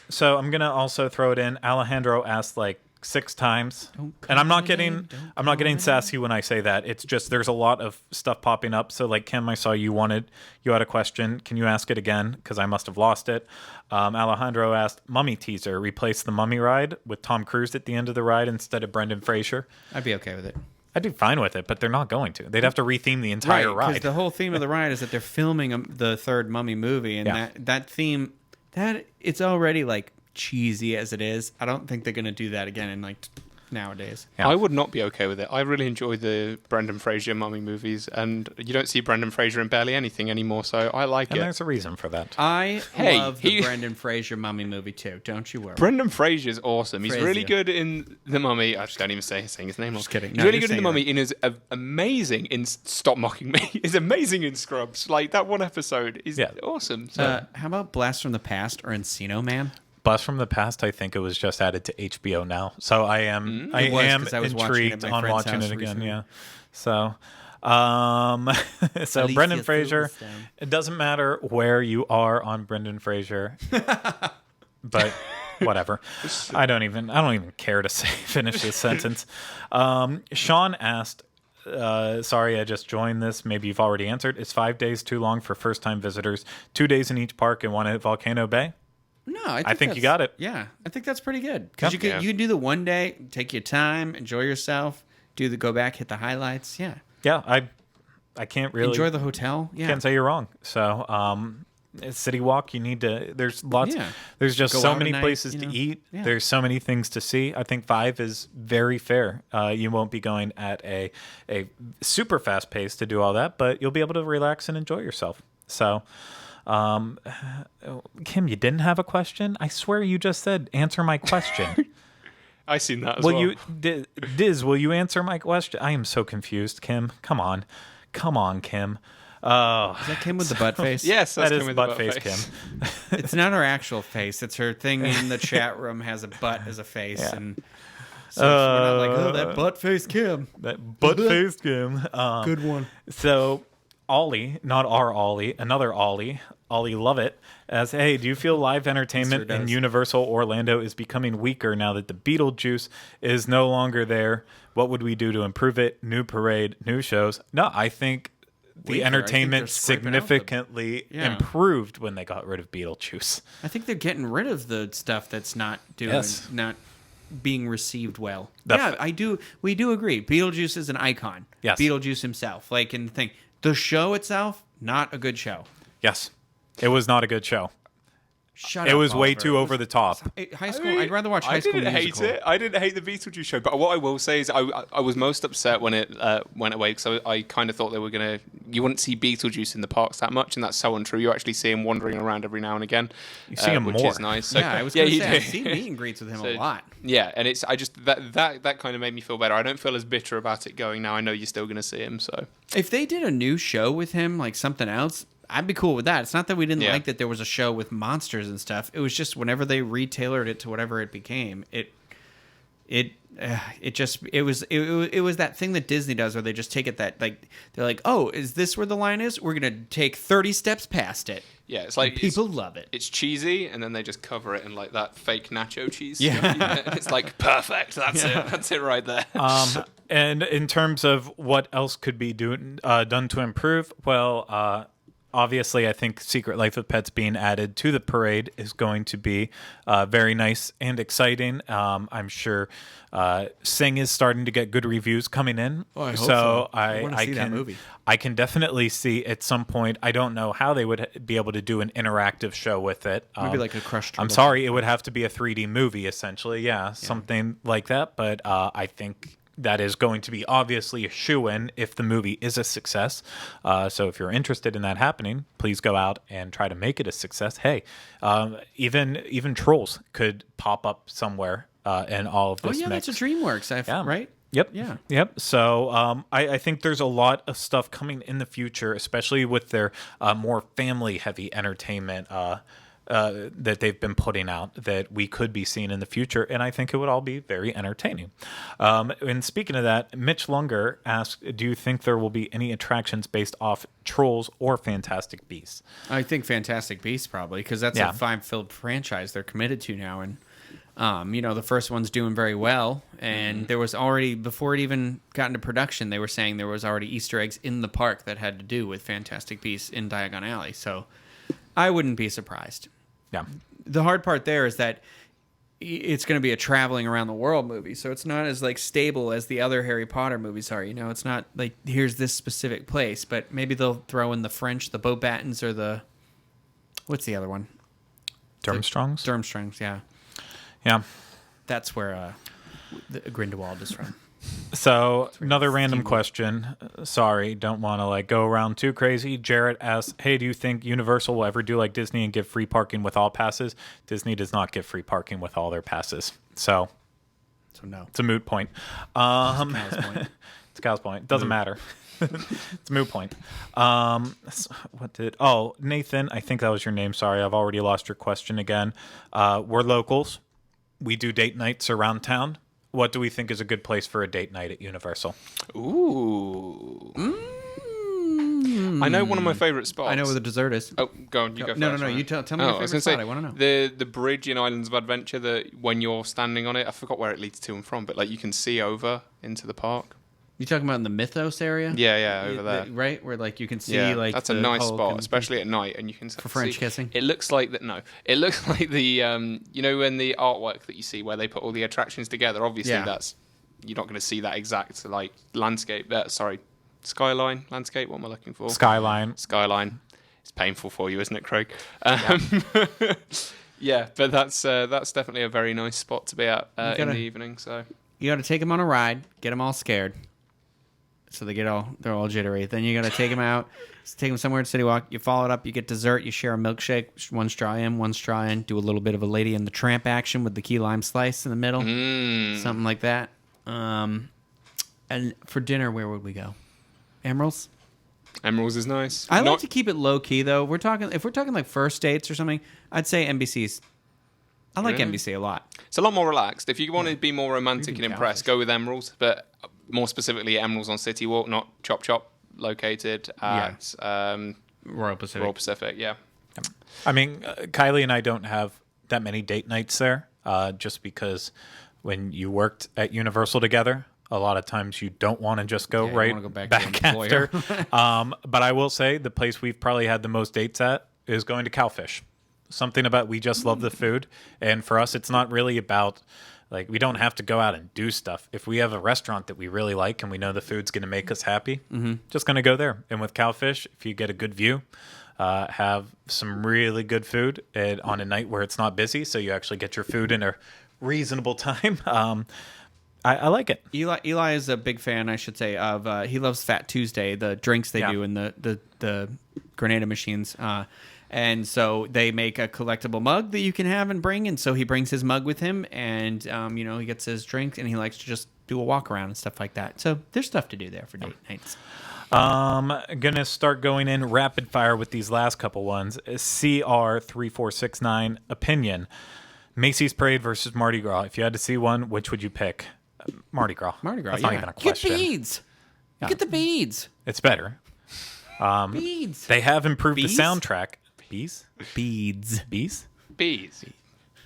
So I'm gonna also throw it in. Alejandro asked like 6 times, and I'm not getting sassy when I say that. It's just there's a lot of stuff popping up. So like Kim, I saw you had a question. Can you ask it again? Because I must have lost it. Alejandro asked, Mummy teaser, replace the Mummy ride with Tom Cruise at the end of the ride instead of Brendan Fraser. I'd be okay with it. I'd be fine with it, but they're not going to. They'd have to retheme the entire ride. Because the whole theme of the ride is that they're filming the third Mummy movie, and that theme, it's already like cheesy as it is. I don't think they're going to do that again in like nowadays. Yeah. I would not be okay with it. I really enjoy the Brendan Fraser Mummy movies, and you don't see Brendan Fraser in barely anything anymore, so I like And it. there's a reason for that. I love the Brendan Fraser Mummy movie too. Don't you worry. Brendan Fraser's awesome. He's really Fraser. good in The Mummy. I just don't even saying his name. Just kidding. He's No, really you're good in The saying Mummy. And is amazing in Stop Mocking Me. He's amazing in Scrubs. Like that one episode is awesome. So. How about Blast from the Past or Encino Man? Blast from the Past, I think it was just added to HBO now. So I am It was, 'cause I was watching it intrigued at my on friend's watching house it again. recently. Yeah. So so Brendan Fraser, it doesn't matter where you are on Brendan Fraser, but whatever. I don't even care to finish this sentence. Sean asked, sorry, I just joined this. Maybe you've already answered. Is 5 days too long for first-time visitors? 2 days in each park and 1 at Volcano Bay? No, I think you got it. Yeah, I think that's pretty good. Because you Yeah. could do the 1 day, take your time, enjoy yourself, go back, hit the highlights. Yeah. Yeah, I can't really Enjoy the hotel. Yeah. can't say you're wrong. So, City Walk, you need to. There's lots. Yeah. There's just Go so out many at night, places you to know? eat. Yeah. There's so many things to see. I think 5 is very fair. You won't be going at a super fast pace to do all that, but you'll be able to relax and enjoy yourself. So, Kim, you didn't have a question? I swear you just said answer my question. I seen that as well. Will you, Diz? Will you answer my question? I am so confused, Kim. Come on, Kim. Oh, Is that Kim with the butt face? Yes, that's that is Kim with the butt face, Kim. It's not her actual face. It's her thing in the chat room has a butt as a face. Yeah. And so we're not like, oh, that butt face Kim. That butt face, Kim. Good one. So, Ollie, not our Ollie, another Ollie Lovett, asks, hey, do you feel live entertainment in does. Universal Orlando is becoming weaker now that the Beetlejuice is no longer there? What would we do to improve it? New parade, new shows? No, I think the Weaker. I think entertainment they're scraping out the- significantly Yeah. improved when they got rid of Beetlejuice. I think they're getting rid of the stuff that's not Yes. not being received well. The- Yeah, I do. We do agree. Beetlejuice is an icon. Yes. Beetlejuice himself, like in the thing. The show itself, not a good show. Yes, it was not a good show. Shut It up, was way Oliver. too over the top. High school. I'd rather watch High School didn't Musical. hate it. I didn't hate the Beetlejuice show, but what I will say is I was most upset when it went away because I kind of thought they were gonna. You wouldn't see Beetlejuice in the parks that much, and that's so untrue. You actually see him wandering around every now and again. You see him which more. is nice. So, Yeah, I was going to you say, do. I've seen meet and greets with him a lot. Yeah, and it's I just that kind of made me feel better. I don't feel as bitter about it going now. I know you're still going to see him. So If they did a new show with him, like something else, I'd be cool with that. It's not that we didn't Yeah. like that there was a show with monsters and stuff. It was just whenever they retailored it to whatever it became, it was that thing that Disney does where they just take it that like they're like, oh, is this where the line is? We're gonna take 30 steps past it. yeah, it's like People love it. It's cheesy, and then they just cover it in like that fake nacho cheese. Yeah. It's like perfect. That's it. That's it right there. And in terms of what else could be done to improve, well, obviously, I think Secret Life of Pets being added to the parade is going to be very nice and exciting. I'm sure Sing is starting to get good reviews coming in. Oh, I hope so. I I wanna see that can movie. I can definitely see at some point. I don't know how they would be able to do an interactive show with it. Maybe like a Crush I'm Turtle. sorry, it would have to be a 3D movie essentially. Yeah, something like that. But I think that is going to be obviously a shoo-in if the movie is a success. So if you're interested in that happening, please go out and try to make it a success. Hey, even Trolls could pop up somewhere in all of Oh this yeah, mix. that's a DreamWorks, right? Yep. Yeah. Yep. So I think there's a lot of stuff coming in the future, especially with their more family-heavy entertainment that they've been putting out that we could be seeing in the future, and I think it would all be very entertaining. And speaking of that, Mitch Lunger asked, do you think there will be any attractions based off Trolls or Fantastic Beasts? I think Fantastic Beasts probably because that's Yeah. a fine-filled franchise they're committed to now, and the first one's doing very well. And there was already before it even got into production, they were saying there was already Easter eggs in the park that had to do with Fantastic Beasts in Diagon Alley. So I wouldn't be surprised. Yeah. The hard part there is that it's going to be a traveling around the world movie, so it's not as like stable as the other Harry Potter movies are. It's not like here's this specific place, but maybe they'll throw in the French, the Beauxbatons, or the what's the other one? Durmstrongs? Durmstrongs, yeah. Yeah. That's where the Grindelwald is from. So another random question. Sorry, don't want to go around too crazy. Jarrett asks, hey, do you think Universal will ever do like Disney and give free parking with all passes? Disney does not give free parking with all their passes. So no. it's a moot point. Cow's point. It's a cow's point. Doesn't matter. It's a moot point. Nathan, I think that was your name. Sorry, I've already lost your question again. We're locals. We do date nights around town. What do we think is a good place for a date night at Universal? Ooh. I know one of my favorite spots. I know where the dessert is. Oh, go on. You go first. No. Ryan. You tell me your I was favorite gonna spot. I want to know. the bridge in Islands of Adventure. That when you're standing on it, I forgot where it leads to and from, but like you can see over into the park. You talking about in the Mythos area? Yeah, over there. Right, where like you can see Yeah, that's a the nice Hulk spot, and- especially at night, and you can For French see- kissing? It looks like that. No, it looks like the you know, when the artwork that you see where they put all the attractions together. Obviously, Yeah. you're not going to see that exact like landscape. Skyline landscape. What am I looking for? Skyline. It's painful for you, isn't it, Craig? Yeah, but that's definitely a very nice spot to be at in the evening. So You got to take them on a ride, get them all scared, so they're all jittery. Then you got to take them out, take them somewhere at City Walk. You follow it up, you get dessert, you share a milkshake, one straw in, do a little bit of a Lady and the Tramp action with the key lime slice in the middle, something like that. And for dinner, where would we go? Emerald's. Emerald's is nice. I like to keep it low key though. If we're talking like first dates or something, I'd say NBC's. I like Really? NBC a lot. It's a lot more relaxed. If you want to be more romantic and Even impressed, go with Emerald's, but more specifically Emerald's on City Walk, not Chop Chop, located at Royal Pacific. Royal Pacific. Yeah. I mean, Kylie and I don't have that many date nights there, just because when you worked at Universal together, a lot of times you don't want to just go Yeah, you right wanna go back back to your after. But I will say the place we've probably had the most dates at is going to Cowfish. Something about we just love the food, and for us, it's not really about like we don't have to go out and do stuff. If we have a restaurant that we really like and we know the food's going to make us happy, just going to go there. And with Cowfish, if you get a good view, have some really good food on a night where it's not busy, so you actually get your food in a reasonable time. I like it. Eli is a big fan, I should say, of he loves Fat Tuesday, the drinks they do and the Grenada machines. And so they make a collectible mug that you can have and bring. And so he brings his mug with him, and he gets his drink, and he likes to just do a walk around and stuff like that. So there's stuff to do there for date nights. Gonna start going in rapid fire with these last couple ones. CR3469 opinion: Macy's Parade versus Mardi Gras. If you had to see one, which would you pick? Mardi Gras. That's not even a question. Get beads. Yeah. Get the beads. It's better. Beads. They have improved Bees? the soundtrack. Bees? Beads. Bees? Bees.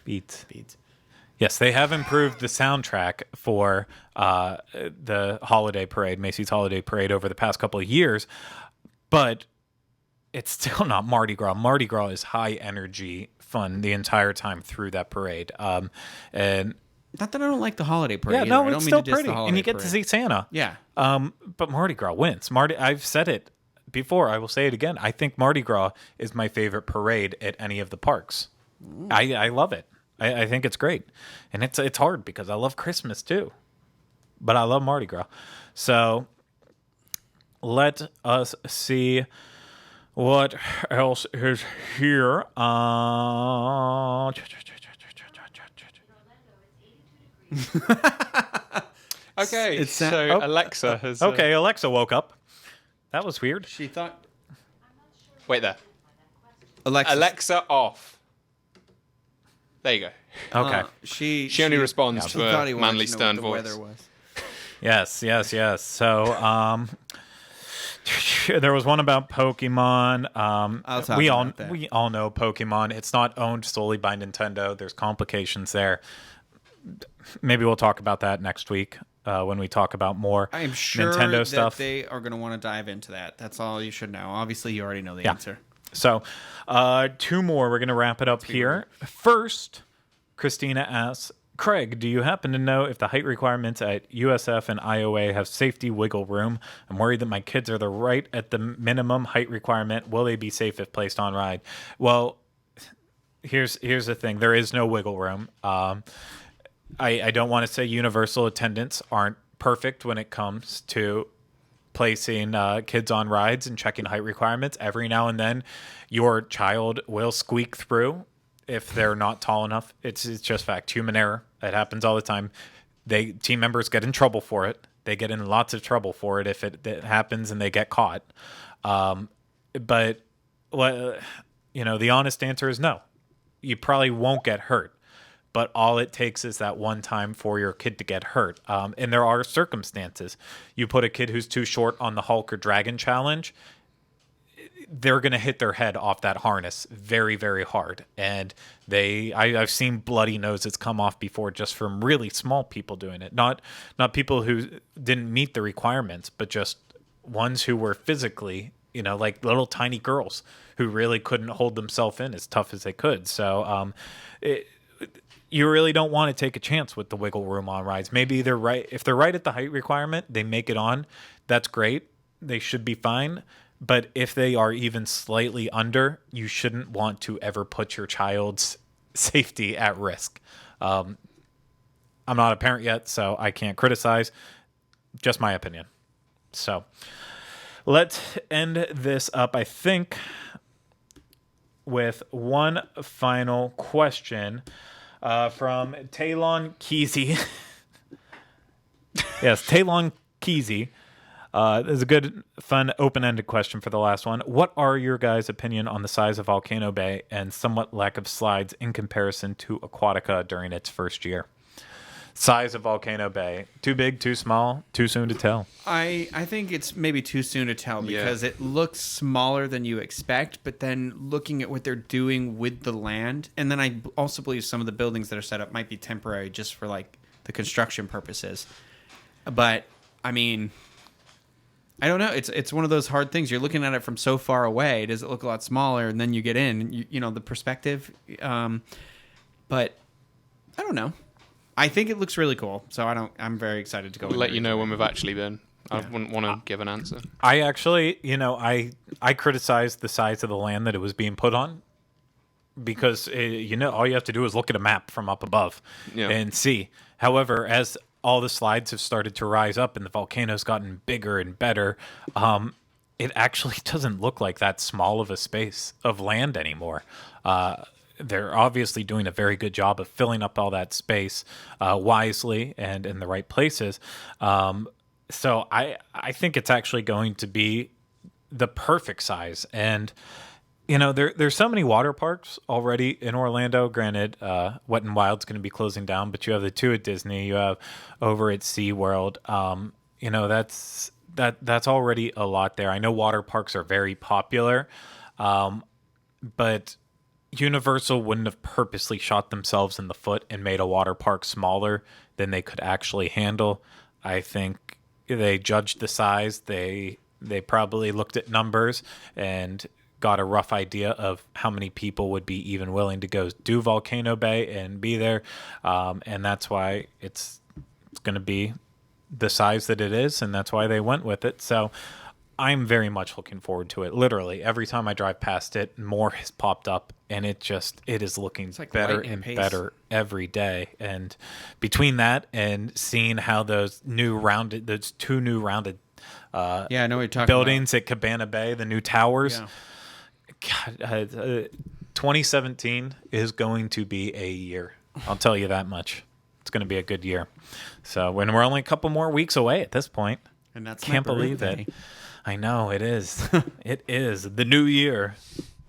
Beats. Beads. Yes, they have improved the soundtrack for the holiday parade, Macy's Holiday Parade, over the past couple of years, but it's still not Mardi Gras. Mardi Gras is high energy fun the entire time through that parade. And Not that I don't like the holiday parade. yeah, either. no, I don't it's mean still to diss the pretty, holiday and you get parade. to see Santa. Yeah. But Mardi Gras wins. I've said it before. I will say it again. I think Mardi Gras is my favorite parade at any of the parks. I love it. I think it's great, and it's hard because I love Christmas too, but I love Mardi Gras. So let us see what else is here. Okay, It's so oh, Alexa has. Okay, Alexa woke up. That was weird. She thought Wait there. Alexa. Alexa off. There you go. Okay. She She only responds to thought he a wanted manly, to know stern what the voice. weather was. Yes. So, there was one about Pokemon. I'll talk we about that. we all know Pokemon. It's not owned solely by Nintendo. There's complications there. Maybe we'll talk about that next week when we talk about more I'm sure Nintendo that stuff. they are going to want to dive into that. That's all you should know. Obviously, you already know the Yeah. answer. So, two more. We're going to wrap it up here. First, Christina asks, Craig, do you happen to know if the height requirements at USF and IOA have safety wiggle room? I'm worried that my kids are right at the minimum height requirement. Will they be safe if placed on ride? Well, here's the thing. There is no wiggle room. I don't want to say universal attendants aren't perfect when it comes to placing kids on rides and checking height requirements. Every now and then, your child will squeak through if they're not tall enough. It's just fact. Human error. It happens all the time. Team members get in trouble for it. They get in lots of trouble for it if it happens and they get caught. But the honest answer is no. You probably won't get hurt. But all it takes is that one time for your kid to get hurt. And there are circumstances. You put a kid who's too short on the Hulk or Dragon challenge, they're going to hit their head off that harness very, very hard. And I've seen bloody noses come off before just from really small people doing it. Not people who didn't meet the requirements, but just ones who were physically, like little tiny girls who really couldn't hold themselves in as tough as they could. So you really don't want to take a chance with the wiggle room on rides. Maybe they're right. If they're right at the height requirement, they make it on. That's great. They should be fine. But if they are even slightly under, you shouldn't want to ever put your child's safety at risk. I'm not a parent yet, so I can't criticize. Just my opinion. So let's end this up, I think, with one final question from Talon Kesey. Yes, Talon Kesey. There's a good, fun, open-ended question for the last one. What are your guys' opinion on the size of Volcano Bay and somewhat lack of slides in comparison to Aquatica during its first year? Size of Volcano Bay. Too big, too small, too soon to tell? I think it's maybe too soon to tell because it looks smaller than you expect, but then looking at what they're doing with the land, and then I also believe some of the buildings that are set up might be temporary just for like the construction purposes. But, I mean, I don't know. It's one of those hard things. You're looking at it from so far away. Does it look a lot smaller? And then you get in, the perspective. But I don't know. I think it looks really cool. So I'm very excited to go. We'll let you know when we've actually been. I wouldn't want to give an answer. I actually, I criticized the size of the land that it was being put on because, all you have to do is look at a map from up above and see. However, as all the slides have started to rise up and the volcano's gotten bigger and better, it actually doesn't look like that small of a space of land anymore. They're obviously doing a very good job of filling up all that space wisely and in the right places. So I think it's actually going to be the perfect size. And, there's so many water parks already in Orlando. Granted, Wet n Wild's going to be closing down, but you have the two at Disney. You have over at SeaWorld. That's already a lot there. I know water parks are very popular, but Universal wouldn't have purposely shot themselves in the foot and made a water park smaller than they could actually handle. I think they judged the size. They probably looked at numbers and got a rough idea of how many people would be even willing to go do Volcano Bay and be there. And that's why it's going to be the size that it is, and that's why they went with it. So I'm very much looking forward to it. Literally, every time I drive past it, more has popped up, and it is looking like better and better every day. And between that and seeing how those two new rounded I know what you're talking buildings at Cabana Bay, the new towers. God, 2017 is going to be a year. I'll tell you that much. It's going to be a good year. So when we're only a couple more weeks away at this point, and that's can't believe it. I know it is. It is the new year,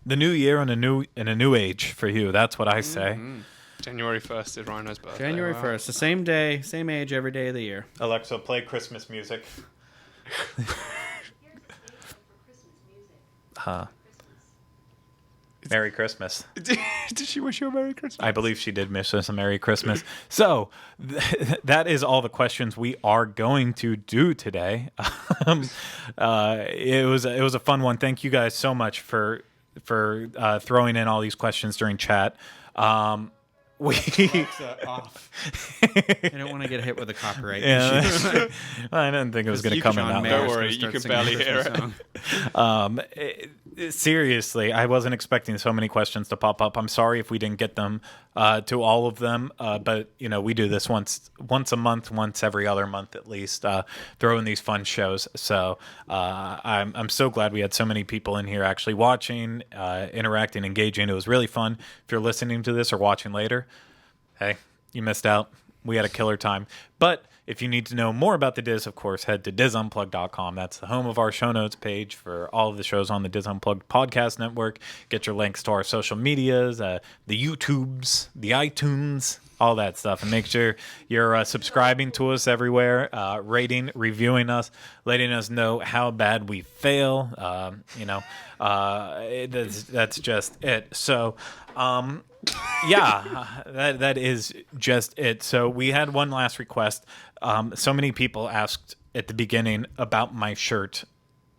and a new age for you. That's what I say. Mm-hmm. January 1st is Ryno's birthday. January 1st, the same day, same age, every day of the year. Alexa, play Christmas music. Merry Christmas. Did she wish you a Merry Christmas? I believe she did wish us a Merry Christmas. So that is all the questions we are going to do today. It was a fun one. Thank you guys so much for throwing in all these questions during chat. Off. I don't want to get hit with a copyright issue. I didn't think it was going to come out. Don't worry, you can barely hear it. Seriously, I wasn't expecting so many questions to pop up. I'm sorry if we didn't get them to all of them, but we do this once a month, once every other month at least, throwing these fun shows. So I'm so glad we had so many people in here actually watching, interacting, engaging. It was really fun. If you're listening to this or watching later, hey, you missed out. We had a killer time. But if you need to know more about the Diz, of course, head to DizUnplugged.com. That's the home of our show notes page for all of the shows on the Diz Unplugged podcast network. Get your links to our social medias, the YouTubes, the iTunes, all that stuff. And make sure you're subscribing to us everywhere, rating, reviewing us, letting us know how bad we fail. That's just it. So, that is just it. So we had one last request. So many people asked at the beginning about my shirt.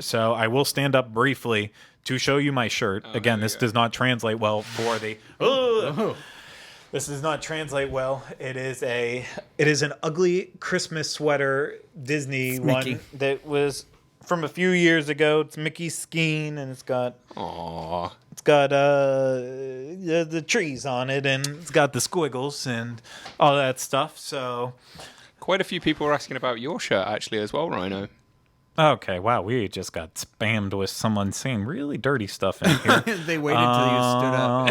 So I will stand up briefly to show you my shirt. Again, this does not translate well for the... This does not translate well. It is an ugly Christmas sweater Disney one that was from a few years ago. It's Mickey skiing, and it's got the trees on it, and it's got the squiggles and all that stuff. So quite a few people were asking about your shirt actually as well, Ryno. Okay, wow, we just got spammed with someone saying really dirty stuff in here. They waited till you stood up.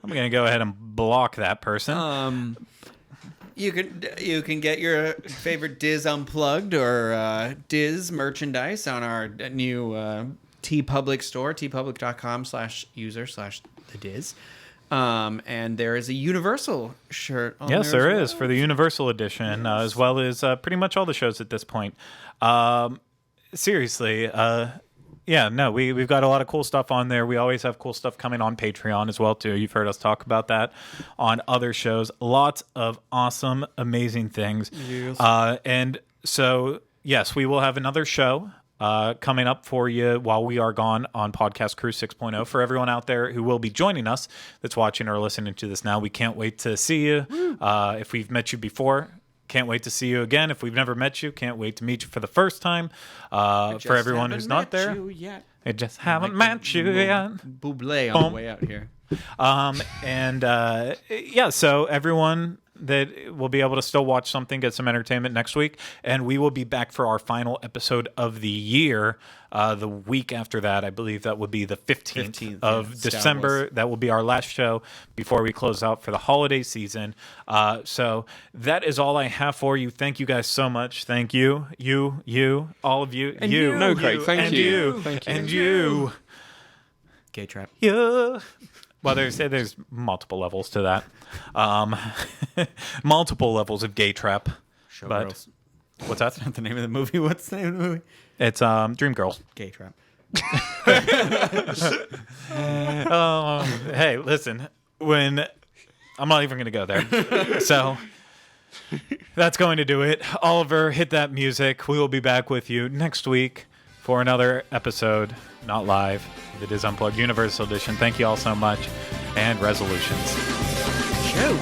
I'm going to go ahead and block that person. You can get your favorite Diz Unplugged or Diz merchandise on our new TeePublic store, teepublic.com/user/the Diz. And there is a Universal shirt on yes, there there as is well. for the Universal edition, as well as pretty much all the shows at this point. Seriously, we've got a lot of cool stuff on there. We always have cool stuff coming on Patreon as well, too. You've heard us talk about that on other shows. Lots of awesome, amazing things. Yes. And so, yes, we will have another show coming up for you while we are gone on Podcast Crew 6.0. For everyone out there who will be joining us that's watching or listening to this now, we can't wait to see you. If we've met you before, can't wait to see you again. If we've never met you, can't wait to meet you for the first time. For everyone who's not there, I just haven't met you yet. Buble on the way out here. So everyone that will be able to still watch something, get some entertainment next week, and we will be back for our final episode of the year the week after that. I believe that would be the 15th of December. That will be our last show before we close out for the holiday season. So that is all I have for you. Thank you guys so much. Thank you, all of you, and you. No, Craig, thank you. Thank you. And you. Gay trap. Yeah. Well, there's multiple levels to that. Multiple levels of gay trap. Showgirls. What's that? That's not the name of the movie. What's the name of the movie? It's Dreamgirls. Gay trap. Hey, listen. I'm not even going to go there. So that's going to do it. Oliver, hit that music. We will be back with you next week for another episode, not live. It is Unplugged Universal Edition. Thank you all so much. And resolutions. Show.